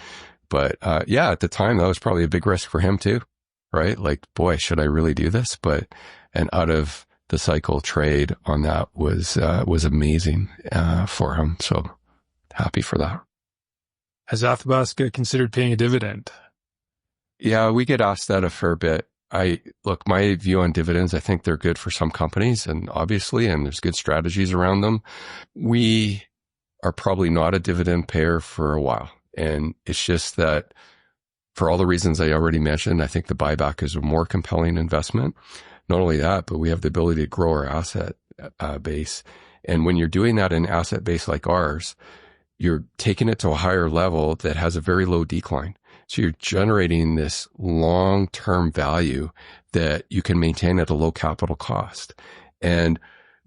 But at the time, that was probably a big risk for him too. Right? Boy, should I really do this? And out of the cycle trade on that was amazing, for him. So happy for that. Has Athabasca considered paying a dividend? Yeah, we get asked that a fair bit. Look, my view on dividends, I think they're good for some companies and there's good strategies around them. We are probably not a dividend payer for a while. And it's just that for all the reasons I already mentioned, I think the buyback is a more compelling investment. Not only that, but we have the ability to grow our asset base. And when you're doing that in an asset base like ours, you're taking it to a higher level that has a very low decline. So you're generating this long-term value that you can maintain at a low capital cost. And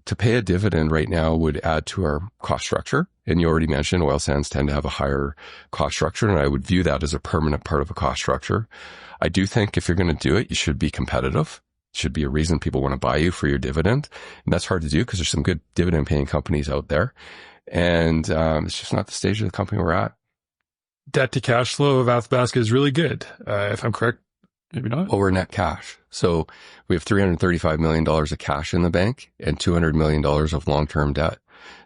to pay a dividend right now would add to our cost structure. And you already mentioned oil sands tend to have a higher cost structure, and I would view that as a permanent part of a cost structure. I do think if you're going to do it, you should be competitive. It should be a reason people want to buy you for your dividend. And that's hard to do because there's some good dividend paying companies out there. And it's just not the stage of the company we're at. Debt to cash flow of Athabasca is really good. If I'm correct, maybe not. Well, we're net cash. So we have $335 million of cash in the bank and $200 million of long-term debt.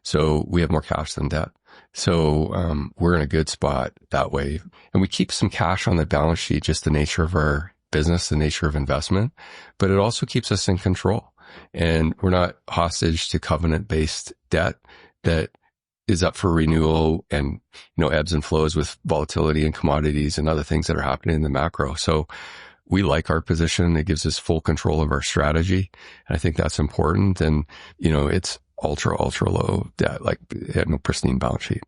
So we have more cash than debt. So we're in a good spot that way. And we keep some cash on the balance sheet, just the nature of our business, the nature of investment, but it also keeps us in control. And we're not hostage to covenant-based debt that is up for renewal and, ebbs and flows with volatility and commodities and other things that are happening in the macro. So we like our position. It gives us full control of our strategy. And I think that's important. And, it's ultra low debt, like no pristine balance sheet.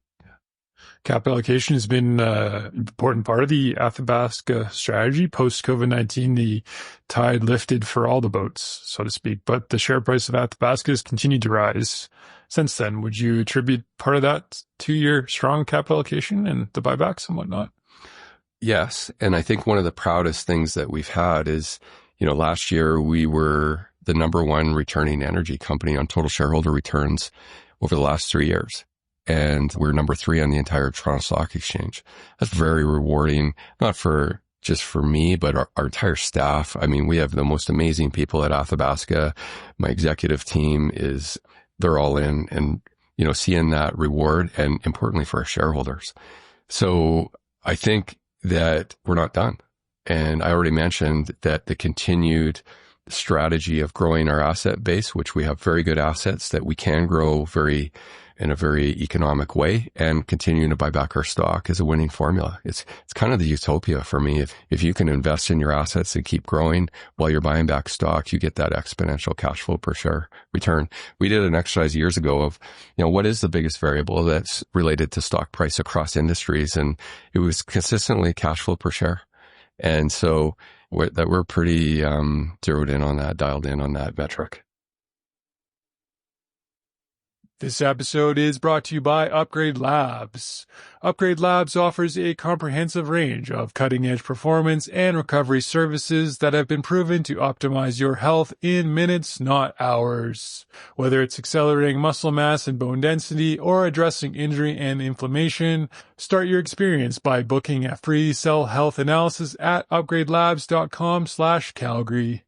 Capital allocation has been an important part of the Athabasca strategy. Post-COVID-19, the tide lifted for all the boats, so to speak, but the share price of Athabasca has continued to rise since then. Would you attribute part of that to your strong capital allocation and the buybacks and whatnot? Yes. And I think one of the proudest things that we've had is, last year we were the number one returning energy company on total shareholder returns over the last 3 years. And we're number 3 on the entire Toronto Stock Exchange. That's very rewarding, not just for me, but our entire staff. I mean, we have the most amazing people at Athabasca. My executive team they're all in and, seeing that reward and importantly for our shareholders. So I think that we're not done. And I already mentioned that the continued strategy of growing our asset base, which we have very good assets that we can grow in a very economic way, and continuing to buy back our stock is a winning formula. It's kind of the utopia for me. If you can invest in your assets and keep growing while you're buying back stock, you get that exponential cash flow per share return. We did an exercise years ago of, what is the biggest variable that's related to stock price across industries? And it was consistently cash flow per share. And so we're pretty zeroed in on that, dialed in on that metric. This episode is brought to you by Upgrade Labs. Upgrade Labs offers a comprehensive range of cutting-edge performance and recovery services that have been proven to optimize your health in minutes, not hours. Whether it's accelerating muscle mass and bone density or addressing injury and inflammation, start your experience by booking a free cell health analysis at upgradelabs.com/Calgary.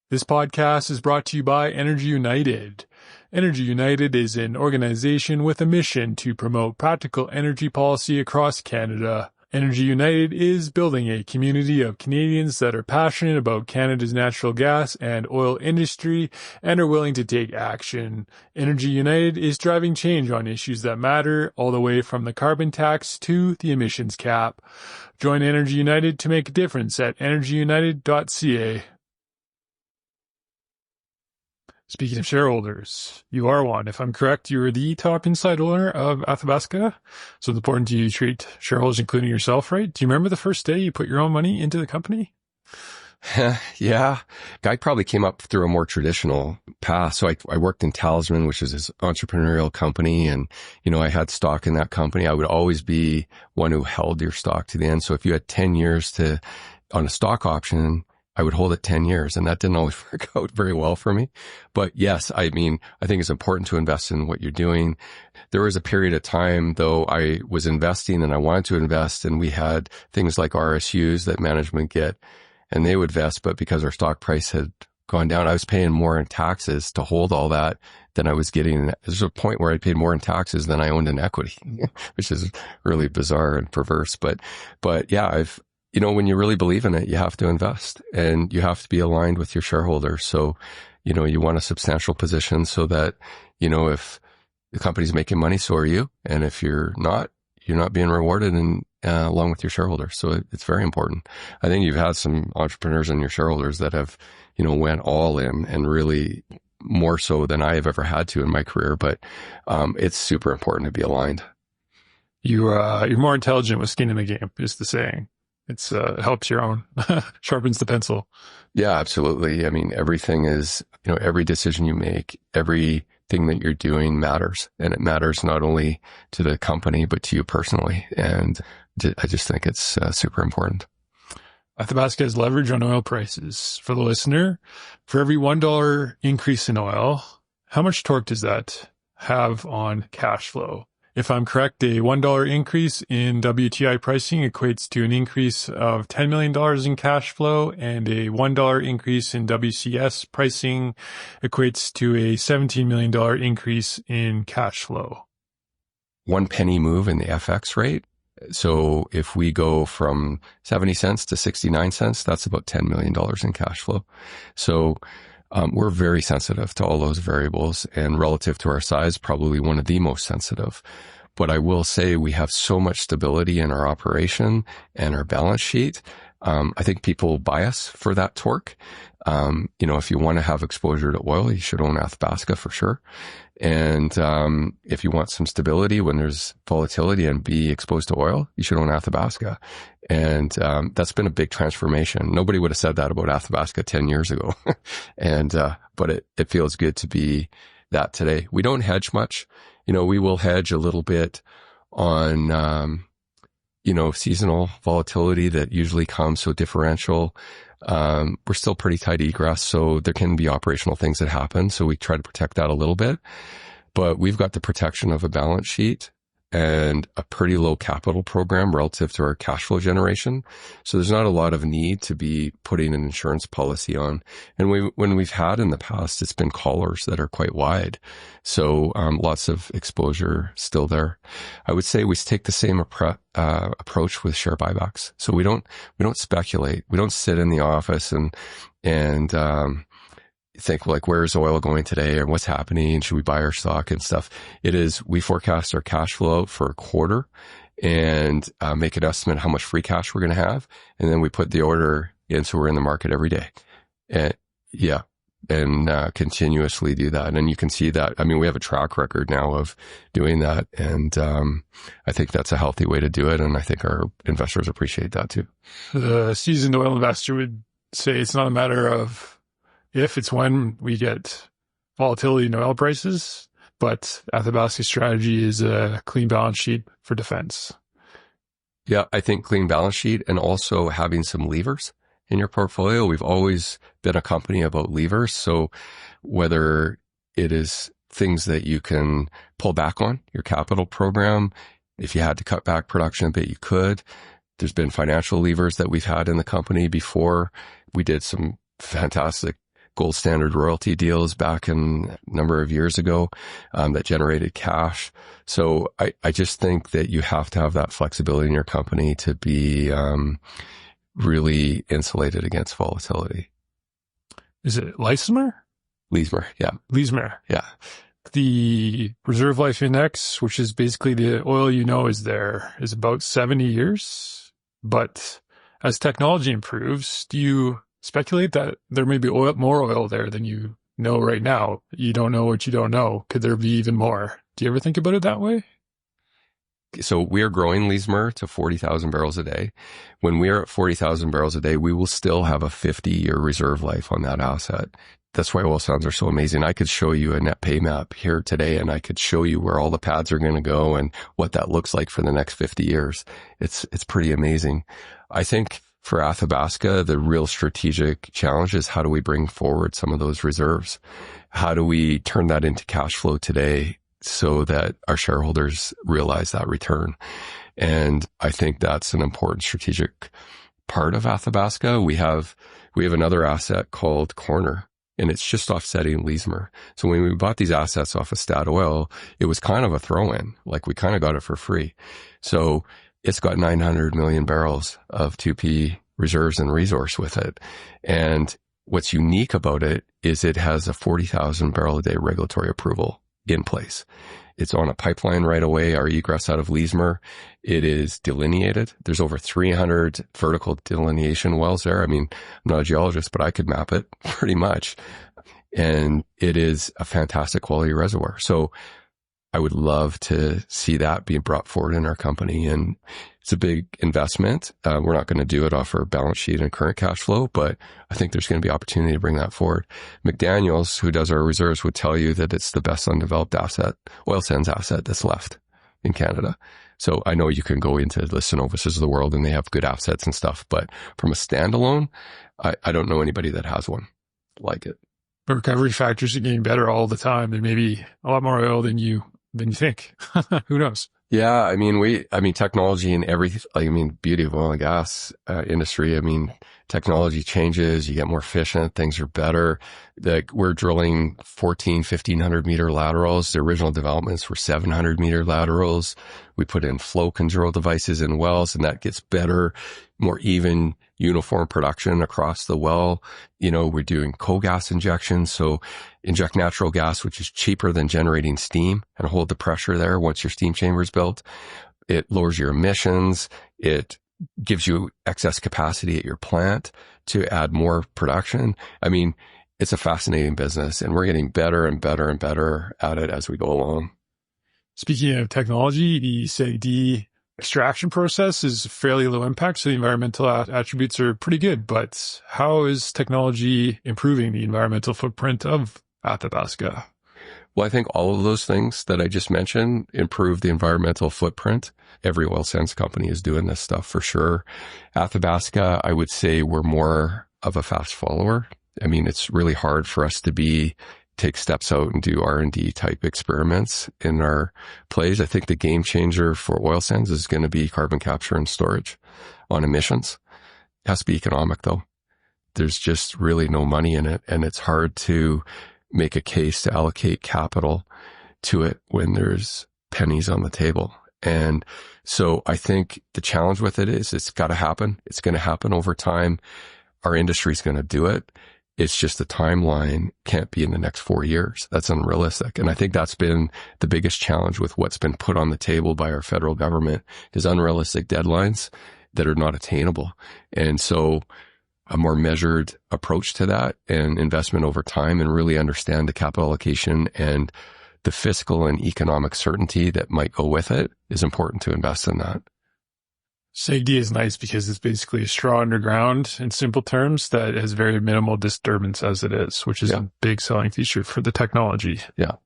This podcast is brought to you by Energy United. Energy United is an organization with a mission to promote practical energy policy across Canada. Energy United is building a community of Canadians that are passionate about Canada's natural gas and oil industry and are willing to take action. Energy United is driving change on issues that matter, all the way from the carbon tax to the emissions cap. Join Energy United to make a difference at energyunited.ca. Speaking of shareholders, you are one. If I'm correct, you're the top inside owner of Athabasca. So it's important to you to treat shareholders, including yourself, right? Do you remember the first day you put your own money into the company? Yeah. I probably came up through a more traditional path. So I worked in Talisman, which is this entrepreneurial company. And, I had stock in that company. I would always be one who held your stock to the end. So if you had 10 years on a stock option, I would hold it 10 years, and that didn't always work out very well for me. But yes, I think it's important to invest in what you're doing. There was a period of time, though, I was investing and I wanted to invest, and we had things like RSUs that management get, and they would vest, but because our stock price had gone down. I was paying more in taxes to hold all that than I was getting. There's a point where I paid more in taxes than I owned in equity, which is really bizarre and perverse. But yeah, when you really believe in it, you have to invest and you have to be aligned with your shareholders. So, you want a substantial position so that, if the company's making money, so are you. And if you're not being rewarded and along with your shareholders. So it's very important. I think you've had some entrepreneurs and your shareholders that have, went all in and really more so than I have ever had to in my career. But it's super important to be aligned. You're more intelligent with skin in the game, is the saying. It's helps your own, sharpens the pencil. Yeah, absolutely. I mean, everything is, every decision you make, everything that you're doing matters, and it matters not only to the company, but to you personally. And I just think it's super important. Athabasca has leverage on oil prices. For the listener, for every $1 increase in oil, how much torque does that have on cash flow? If I'm correct, a $1 increase in WTI pricing equates to an increase of $10 million in cash flow, and a $1 increase in WCS pricing equates to a $17 million increase in cash flow. 1 penny move in the FX rate. So if we go from 70 cents to 69 cents, that's about $10 million in cash flow. So we're very sensitive to all those variables, and relative to our size, probably one of the most sensitive. But I will say we have so much stability in our operation and our balance sheet. I think people buy us for that torque. If you want to have exposure to oil, you should own Athabasca for sure. And if you want some stability when there's volatility and be exposed to oil, you should own Athabasca. And that's been a big transformation. Nobody would have said that about Athabasca 10 years ago. But it feels good to be that today. We don't hedge much. We will hedge a little bit on, seasonal volatility that usually comes. So differential. We're still pretty tight egress, so there can be operational things that happen. So we try to protect that a little bit, but we've got the protection of a balance sheet and a pretty low capital program relative to our cash flow generation. So there's not a lot of need to be putting an insurance policy on. And when we've had in the past, it's been collars that are quite wide. So, lots of exposure still there. I would say we take the same approach with share buybacks. So we don't speculate. We don't sit in the office and think like, where's oil going today or what's happening? Should we buy our stock and stuff? It is, we forecast our cash flow for a quarter and make an estimate how much free cash we're going to have. And then we put the order in. So we're in the market every day. And continuously do that. And you can see that. I mean, we have a track record now of doing that. And I think that's a healthy way to do it. And I think our investors appreciate that too. The seasoned oil investor would say it's not a matter of if, it's when we get volatility in oil prices, but Athabasca's strategy is a clean balance sheet for defense. Yeah, I think clean balance sheet and also having some levers in your portfolio. We've always been a company about levers. So whether it is things that you can pull back on, your capital program, if you had to cut back production a bit, you could. There's been financial levers that we've had in the company before. We did some fantastic gold standard royalty deals back in a number of years ago that generated cash. So I just think that you have to have that flexibility in your company to be really insulated against volatility. Is it Leismer? Leismer, yeah. Leismer. Yeah. The reserve life index, which is basically the oil is there, is about 70 years. But as technology improves, do you speculate that there may be more oil there than you know right now? You don't know what you don't know. Could there be even more? Do you ever think about it that way? So we are growing Leismer to 40,000 barrels a day. When we are at 40,000 barrels a day, we will still have a 50-year reserve life on that asset. That's why oil sands are so amazing. I could show you a net pay map here today, and I could show you where all the pads are going to go and what that looks like for the next 50 years. It's pretty amazing. I think for Athabasca, the real strategic challenge is how do we bring forward some of those reserves? How do we turn that into cash flow today so that our shareholders realize that return? And I think that's an important strategic part of Athabasca. We have another asset called Corner. and it's just offsetting Leismer. So when we bought these assets off of Statoil, it was kind of a throw-in. Like we kind of got it for free. So it's got 900 million barrels of 2P reserves and resource with it. And what's unique about it is it has a 40,000 barrel a day regulatory approval in place. It's on a pipeline right away, our egress out of Leismer. It is delineated. There's over 300 vertical delineation wells there. I mean, I'm not a geologist, but I could map it pretty much. And it is a fantastic quality reservoir. So I would love to see that being brought forward in our company. And it's a big investment. We're not going to do it off our balance sheet and current cash flow, but I think there's going to be opportunity to bring that forward. McDaniels, who does our reserves, would tell you that it's the best undeveloped asset, oil sands asset that's left in Canada. So I know you can go into the Cenovus's of the world and they have good assets and stuff, but from a standalone, I don't know anybody that has one like it. The recovery factors are getting better all the time. There may be a lot more oil than you think. Who knows? Yeah. I mean, technology and everything, beauty of oil and gas industry. Technology changes, you get more efficient, things are better. We're drilling 1,500 meter laterals. The original developments were 700 meter laterals. We put in flow control devices in wells, and that gets better, more even, uniform production across the well. We're doing co-gas injection. So inject natural gas, which is cheaper than generating steam, and hold the pressure there once your steam chamber is built. It lowers your emissions. It gives you excess capacity at your plant to add more production. It's a fascinating business, and we're getting better and better and better at it as we go along. Speaking of technology, the SAGD extraction process is fairly low impact, so the environmental attributes are pretty good. But how is technology improving the environmental footprint of Athabasca? Well, I think all of those things that I just mentioned improve the environmental footprint. Every oil sands company is doing this stuff for sure. Athabasca, I would say we're more of a fast follower. It's really hard for us to take steps out and do R&D type experiments in our plays. I think the game changer for oil sands is going to be carbon capture and storage on emissions. It has to be economic though. There's just really no money in it, and it's hard to make a case to allocate capital to it when there's pennies on the table. And so I think the challenge with it is it's got to happen. It's going to happen over time. Our industry's going to do it. It's just the timeline can't be in the next 4 years. That's unrealistic. And I think that's been the biggest challenge with what's been put on the table by our federal government is unrealistic deadlines that are not attainable. And so a more measured approach to that and investment over time, and really understand the capital allocation and the fiscal and economic certainty that might go with it is important to invest in that. SAGD is nice because it's basically a straw underground in simple terms that has very minimal disturbance as it is, which is a big selling feature for the technology. Yeah.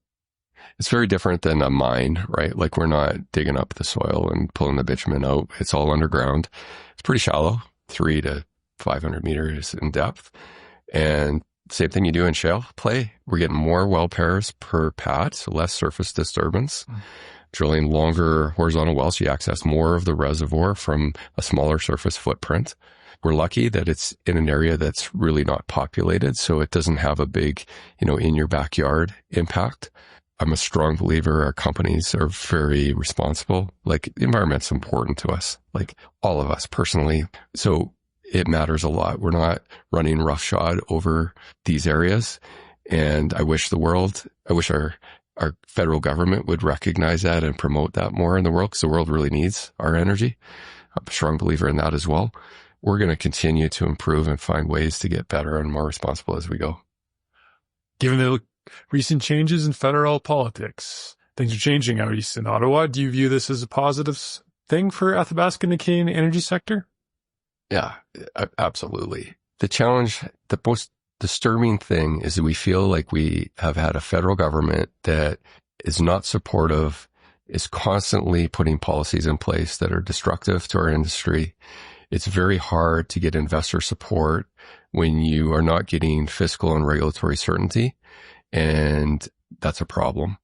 It's very different than a mine, right? Like we're not digging up the soil and pulling the bitumen out. It's all underground. It's pretty shallow, 300 to 500 meters in depth. And same thing you do in shale play. We're getting more well pairs per pad, so less surface disturbance. Drilling longer horizontal wells, you access more of the reservoir from a smaller surface footprint. We're lucky that it's in an area that's really not populated, so it doesn't have a big, in your backyard impact. I'm a strong believer our companies are very responsible. Like, the environment's important to us, like all of us personally. So it matters a lot. We're not running roughshod over these areas. And I wish our federal government would recognize that and promote that more in the world, because the world really needs our energy. I'm a strong believer in that as well. We're going to continue to improve and find ways to get better and more responsible as we go. Given the recent changes in federal politics, things are changing out east in Ottawa. Do you view this as a positive thing for Athabasca and the Canadian energy sector? Yeah, absolutely. The challenge, the most disturbing thing is that we feel like we have had a federal government that is not supportive, is constantly putting policies in place that are destructive to our industry. It's very hard to get investor support when you are not getting fiscal and regulatory certainty, and that's a problem.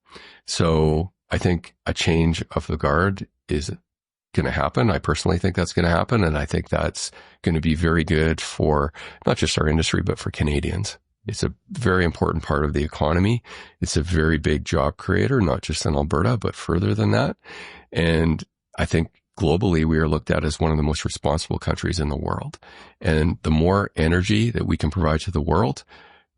So I think a change of the guard is going to happen. I personally think that's going to happen. And I think that's going to be very good for not just our industry, but for Canadians. It's a very important part of the economy. It's a very big job creator, not just in Alberta, but further than that. And I think globally, we are looked at as one of the most responsible countries in the world. And the more energy that we can provide to the world,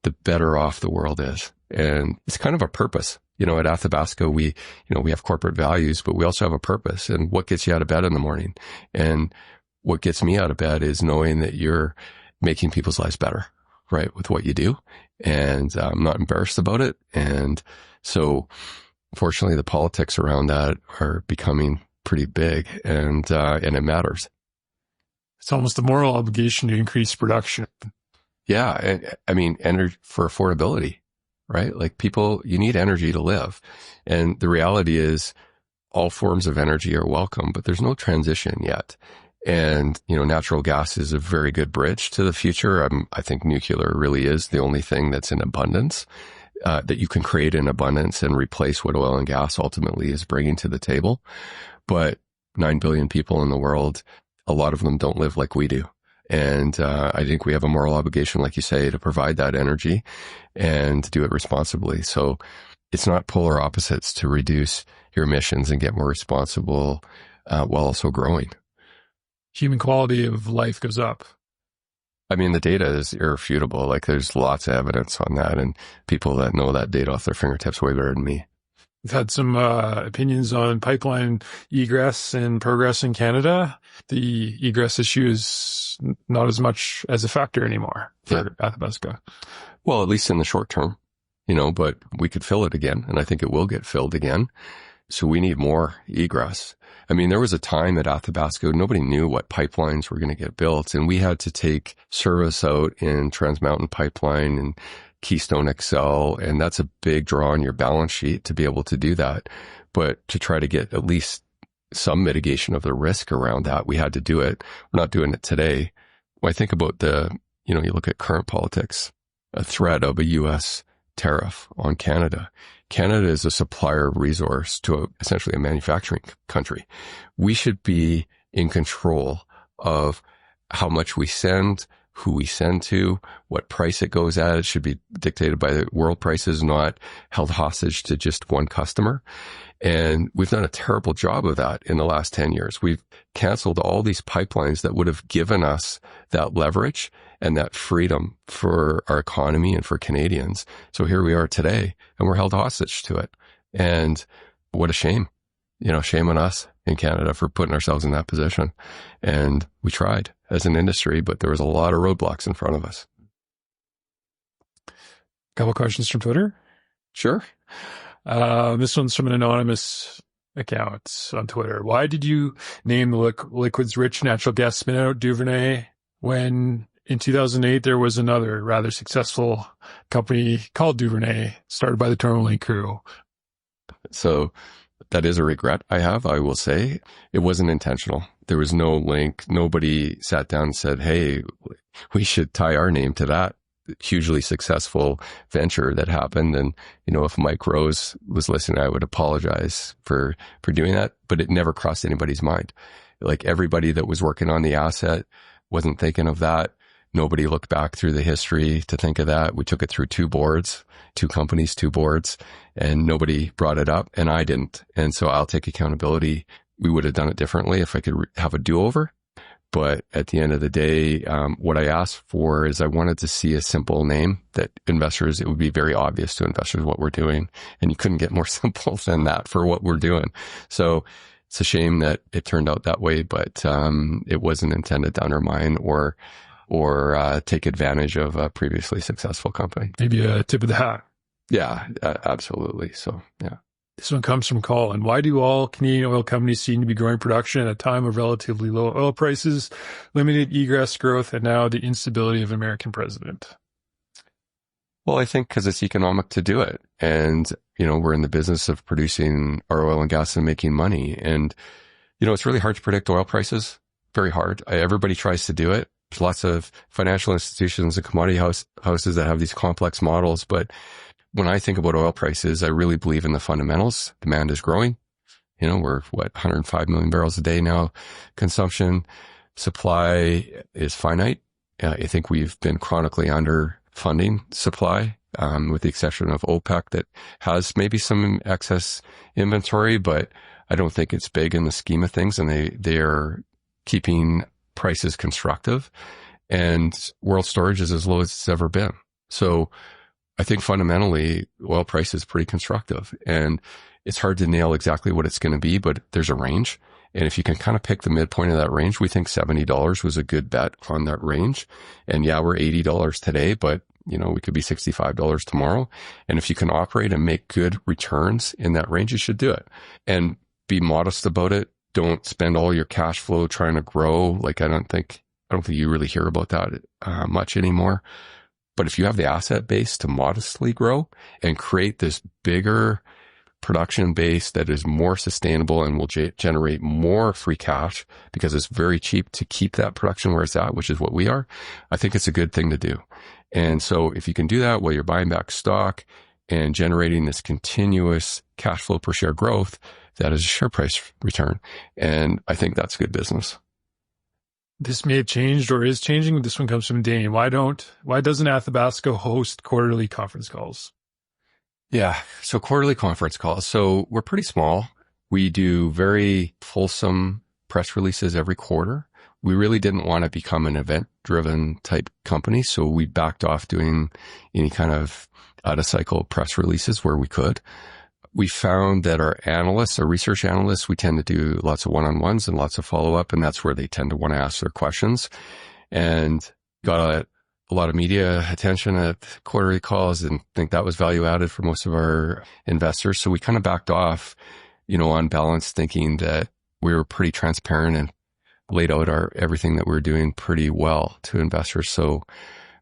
the better off the world is. And it's kind of a purpose. At Athabasca, we have corporate values, but we also have a purpose. And what gets you out of bed in the morning? And what gets me out of bed is knowing that you're making people's lives better, right, with what you do. And I'm not embarrassed about it. And so fortunately, the politics around that are becoming pretty big, and it matters. It's almost a moral obligation to increase production. Yeah. And I mean, energy for affordability, right? Like you need energy to live. And the reality is all forms of energy are welcome, but there's no transition yet. And, natural gas is a very good bridge to the future. I think nuclear really is the only thing that's in abundance, that you can create in abundance and replace what oil and gas ultimately is bringing to the table. But 9 billion people in the world, a lot of them don't live like we do. And I think we have a moral obligation, like you say, to provide that energy and do it responsibly. So it's not polar opposites to reduce your emissions and get more responsible while also growing. Human quality of life goes up. I mean, the data is irrefutable. Like there's lots of evidence on that, and people that know that data off their fingertips way better than me. We've had some opinions on pipeline egress and progress in Canada. The egress issue is not as much as a factor anymore for Athabasca. Well, at least in the short term, but we could fill it again, and I think it will get filled again. So we need more egress. I mean, there was a time at Athabasca, nobody knew what pipelines were going to get built, and we had to take service out in Trans Mountain Pipeline and Keystone XL, and that's a big draw on your balance sheet to be able to do that. But to try to get at least some mitigation of the risk around that, we had to do it. We're not doing it today. When I think about you look at current politics, a threat of a U.S. tariff on Canada. Canada is a supplier of resource to essentially a manufacturing country. We should be in control of how much we send, who we send to, what price it goes at. It should be dictated by the world prices, not held hostage to just one customer. And we've done a terrible job of that in the last 10 years. We've canceled all these pipelines that would have given us that leverage and that freedom for our economy and for Canadians. So here we are today, and we're held hostage to it. And what a shame, shame on us in Canada for putting ourselves in that position. And we tried as an industry, but there was a lot of roadblocks in front of us. Couple questions from Twitter. Sure. This one's from an anonymous account on Twitter. Why did you name the liquids-rich natural gas spin-out Duvernay when in 2008 there was another rather successful company called Duvernay, started by the Tourmaline crew? So that is a regret I have, I will say. It wasn't intentional. There was no link. Nobody sat down and said, hey, we should tie our name to that hugely successful venture that happened. And, if Mike Rose was listening, I would apologize for doing that, but it never crossed anybody's mind. Like everybody that was working on the asset wasn't thinking of that. Nobody looked back through the history to think of that. We took it through two companies, two boards, and nobody brought it up, and I didn't. And so I'll take accountability. We would have done it differently if I could have a do-over. But at the end of the day, what I asked for is I wanted to see a simple name that it would be very obvious to investors what we're doing. And you couldn't get more simple than that for what we're doing. So it's a shame that it turned out that way, but it wasn't intended to undermine or take advantage of a previously successful company. Maybe a tip of the hat. Yeah, absolutely. So, yeah. This one comes from Colin. Why do all Canadian oil companies seem to be growing production at a time of relatively low oil prices, limited egress growth, and now the instability of an American president? Well, I think because it's economic to do it. And, we're in the business of producing our oil and gas and making money. And, it's really hard to predict oil prices. Very hard. Everybody tries to do it. There's lots of financial institutions and commodity houses that have these complex models. But when I think about oil prices, I really believe in the fundamentals. Demand is growing. We're 105 million barrels a day now. Consumption, supply is finite. I think we've been chronically under funding supply, with the exception of OPEC that has maybe some excess inventory, but I don't think it's big in the scheme of things, and they are keeping prices constructive, and world storage is as low as it's ever been. So I think fundamentally oil price is pretty constructive, and it's hard to nail exactly what it's going to be, but there's a range. And if you can kind of pick the midpoint of that range, we think $70 was a good bet on that range. And yeah, we're $80 today, but we could be $65 tomorrow. And if you can operate and make good returns in that range, you should do it. And be modest about it. Don't spend all your cash flow trying to grow. Like, I don't think you really hear about that much anymore. But if you have the asset base to modestly grow and create this bigger production base that is more sustainable and will generate more free cash because it's very cheap to keep that production where it's at, which is what we are, I think it's a good thing to do. And so if you can do that while you're buying back stock and generating this continuous cash flow per share growth, that is a share price return. And I think that's good business. This may have changed or is changing. This one comes from Dane. Why doesn't Athabasca host quarterly conference calls? Yeah. So quarterly conference calls. So we're pretty small. We do very fulsome press releases every quarter. We really didn't want to become an event-driven type company, so we backed off doing any kind of out-of-cycle press releases where we could. We found that our research analysts, we tend to do lots of one-on-ones and lots of follow-up, and that's where they tend to want to ask their questions. And got a lot of media attention at quarterly calls and think that was value added for most of our investors. So we kind of backed off, on balance, thinking that we were pretty transparent and laid out everything that we were doing pretty well to investors. So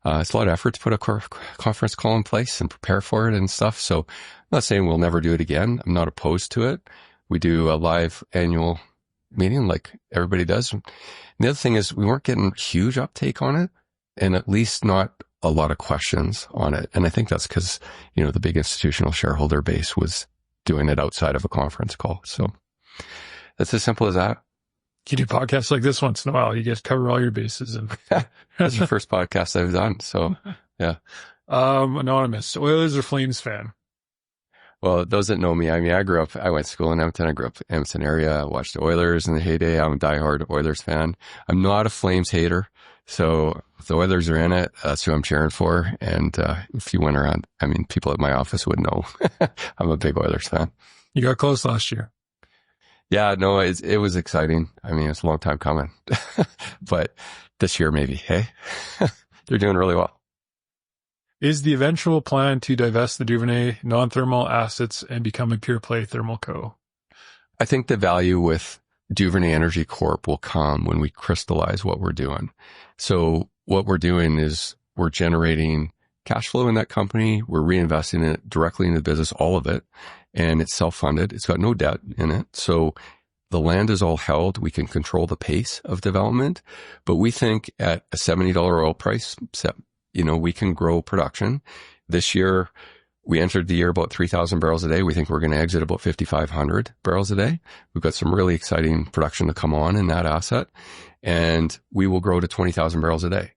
it's a lot of effort to put a conference call in place and prepare for it and stuff. So I'm not saying we'll never do it again. I'm not opposed to it. We do a live annual meeting like everybody does. And the other thing is we weren't getting huge uptake on it, and at least not a lot of questions on it. And I think that's because, the big institutional shareholder base was doing it outside of a conference call. So that's as simple as that. You do podcasts like this once in a while. You just cover all your bases. And that's the first podcast I've done. So yeah. Anonymous, Oilers or Flames fan? Well, those that know me, I went to school in Edmonton. I grew up in the Edmonton area. I watched the Oilers in the heyday. I'm a diehard Oilers fan. I'm not a Flames hater. So if the Oilers are in it, that's who I'm cheering for. And if you went around, people at my office would know I'm a big Oilers fan. You got close last year. Yeah, no, it was exciting. It's a long time coming. But this year maybe, hey? They're doing really well. Is the eventual plan to divest the Duvernay non-thermal assets and become a pure play thermal co? I think the value with Duvernay Energy Corp will come when we crystallize what we're doing. So what we're doing is we're generating cash flow in that company. We're reinvesting it directly into the business, all of it. And it's self-funded. It's got no debt in it. So the land is all held. We can control the pace of development. But we think at a $70 oil price, we can grow production. This year, we entered the year about 3,000 barrels a day. We think we're going to exit about 5,500 barrels a day. We've got some really exciting production to come on in that asset. And we will grow to 20,000 barrels a day.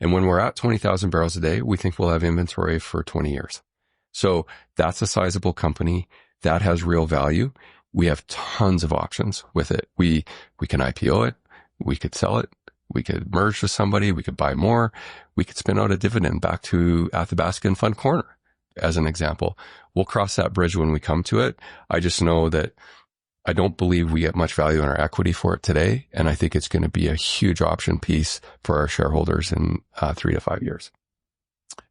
And when we're at 20,000 barrels a day, we think we'll have inventory for 20 years. So that's a sizable company that has real value. We have tons of options with it. We can IPO it. We could sell it. We could merge with somebody. We could buy more. We could spin out a dividend back to Athabasca and Fund Corner, as an example. We'll cross that bridge when we come to it. I just know that I don't believe we get much value in our equity for it today. And I think it's going to be a huge option piece for our shareholders in 3 to 5 years.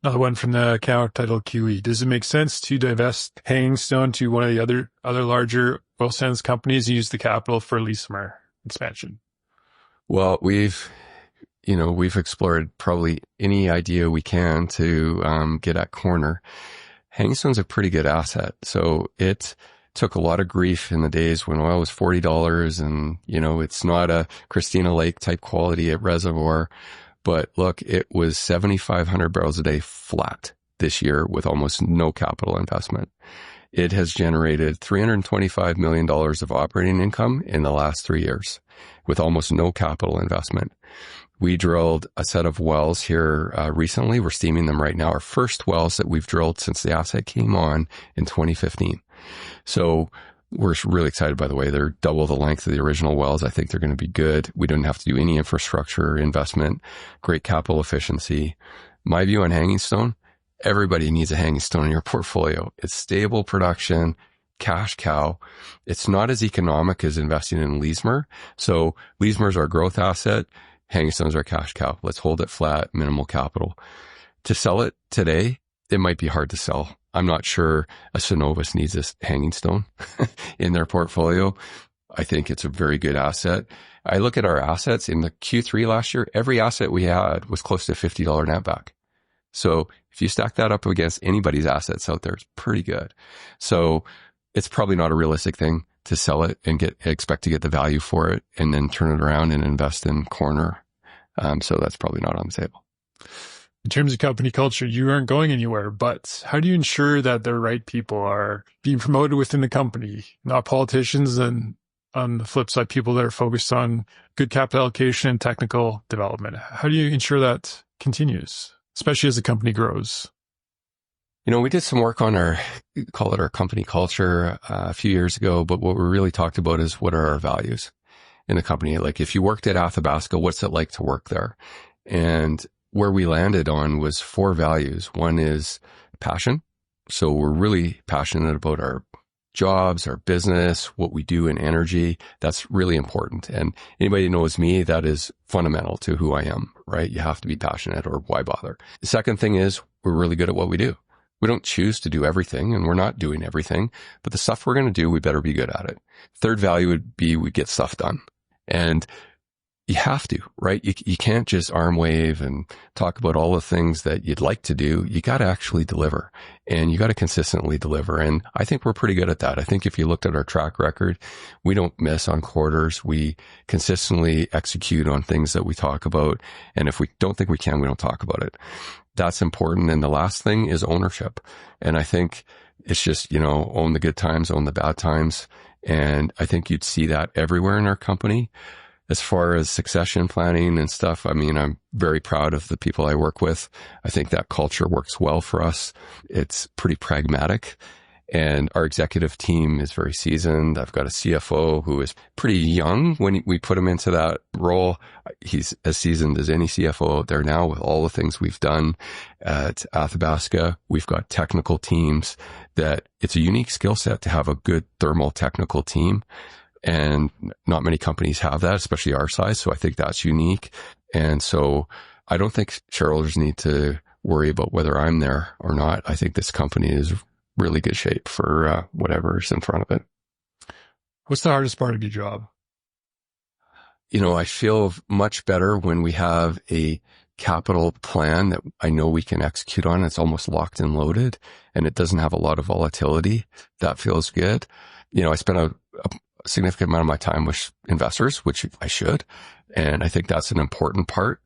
Another one from the account titled QE. Does it make sense to divest Hangstone to one of the other larger oil sands companies and use the capital for Lismar expansion? Well, we've explored probably any idea we can to get at corner. Hangstone's a pretty good asset. So it took a lot of grief in the days when oil was $40 and, it's not a Christina Lake type quality at reservoir. But look, it was 7,500 barrels a day flat this year with almost no capital investment. It has generated $325 million of operating income in the last 3 years with almost no capital investment. We drilled a set of wells here recently. We're steaming them right now. Our first wells that we've drilled since the asset came on in 2015. So we're really excited, by the way. They're double the length of the original wells. I think they're going to be good. We don't have to do any infrastructure investment, great capital efficiency. My view on hanging stone, everybody needs a hanging stone in your portfolio. It's stable production, cash cow. It's not as economic as investing in Leismer. So Leismer is our growth asset. Hanging stones are cash cow. Let's hold it flat, minimal capital. To sell it today, it might be hard to sell. I'm not sure a Cenovus needs this hanging stone in their portfolio. I think it's a very good asset. I look at our assets in the Q3 last year, every asset we had was close to $50 netback. So if you stack that up against anybody's assets out there, it's pretty good. So it's probably not a realistic thing to sell it and expect to get the value for it and then turn it around and invest in corner. So that's probably not on the table. In terms of company culture, you aren't going anywhere, but how do you ensure that the right people are being promoted within the company, not politicians, and on the flip side, people that are focused on good capital allocation and technical development? How do you ensure that continues, especially as the company grows? You know, we did some work on call it our company culture a few years ago, but what we really talked about is what are our values in the company? Like if you worked at Athabasca, what's it like to work there? And where we landed on was 4 values. One is passion. So we're really passionate about our jobs, our business, what we do in energy. That's really important. And anybody who knows me, that is fundamental to who I am, right? You have to be passionate or why bother? The second thing is we're really good at what we do. We don't choose to do everything and we're not doing everything, but the stuff we're going to do, we better be good at it. Third value would be we get stuff done. And you have to, right? You can't just arm wave and talk about all the things that you'd like to do. You got to actually deliver and you got to consistently deliver. And I think we're pretty good at that. I think if you looked at our track record, we don't miss on quarters. We consistently execute on things that we talk about. And if we don't think we can, we don't talk about it. That's important. And the last thing is ownership. And I think it's just, own the good times, own the bad times. And I think you'd see that everywhere in our company. As far as succession planning and stuff, I mean, I'm very proud of the people I work with. I think that culture works well for us. It's pretty pragmatic. And our executive team is very seasoned. I've got a CFO who is pretty young when we put him into that role. He's as seasoned as any CFO out there now with all the things we've done at Athabasca. We've got technical teams that it's a unique skill set to have a good thermal technical team. And not many companies have that, especially our size. So I think that's unique. And so I don't think shareholders need to worry about whether I'm there or not. I think this company is really good shape for whatever's in front of it. What's the hardest part of your job? I feel much better when we have a capital plan that I know we can execute on. It's almost locked and loaded and it doesn't have a lot of volatility. That feels good. I spent a significant amount of my time with investors, which I should. And I think that's an important part.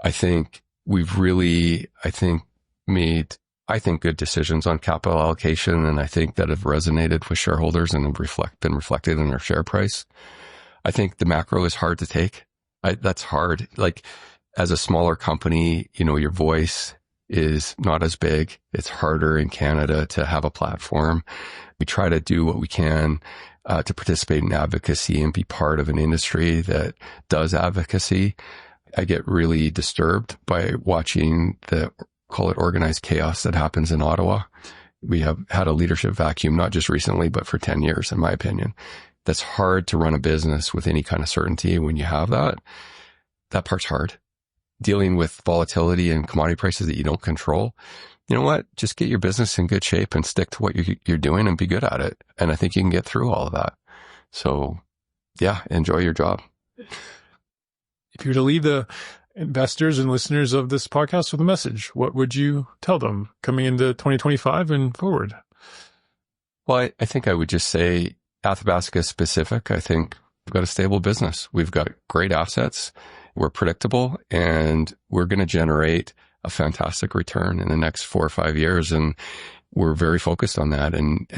I think we've really, made good decisions on capital allocation. And I think that have resonated with shareholders and have been reflected in our share price. I think the macro is hard to take. That's hard. Like as a smaller company, your voice is not as big. It's harder in Canada to have a platform. We try to do what we can to participate in advocacy and be part of an industry that does advocacy. I get really disturbed by watching call it organized chaos that happens in Ottawa. We have had a leadership vacuum, not just recently, but for 10 years, in my opinion. That's hard to run a business with any kind of certainty when you have that. That part's hard. Dealing with volatility and commodity prices that you don't control. You know what? Just get your business in good shape and stick to what you're doing and be good at it. And I think you can get through all of that. So yeah, enjoy your job. If you were to leave the investors and listeners of this podcast with a message, what would you tell them coming into 2025 and forward? Well, I think I would just say Athabasca specific. I think we've got a stable business. We've got great assets. We're predictable and we're going to generate a fantastic return in the next 4 or 5 years. And we're very focused on that, and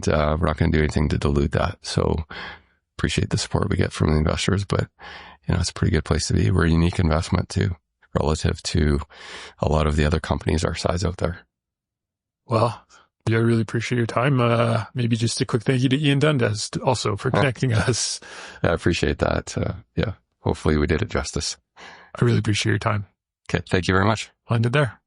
we're not going to do anything to dilute that. So appreciate the support we get from the investors, but it's a pretty good place to be. We're a unique investment too, relative to a lot of the other companies our size out there. Well, yeah, I really appreciate your time. Maybe just a quick thank you to Ian Dundas also for connecting us. I appreciate that. Hopefully we did it justice. I really appreciate your time. Okay. Thank you very much. I'll end it there.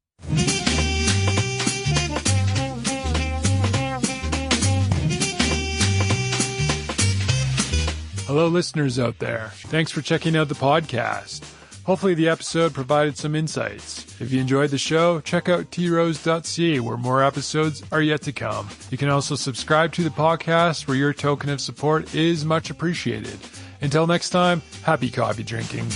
Hello, listeners out there. Thanks for checking out the podcast. Hopefully the episode provided some insights. If you enjoyed the show, check out trose.ca where more episodes are yet to come. You can also subscribe to the podcast where your token of support is much appreciated. Until next time, happy coffee drinking.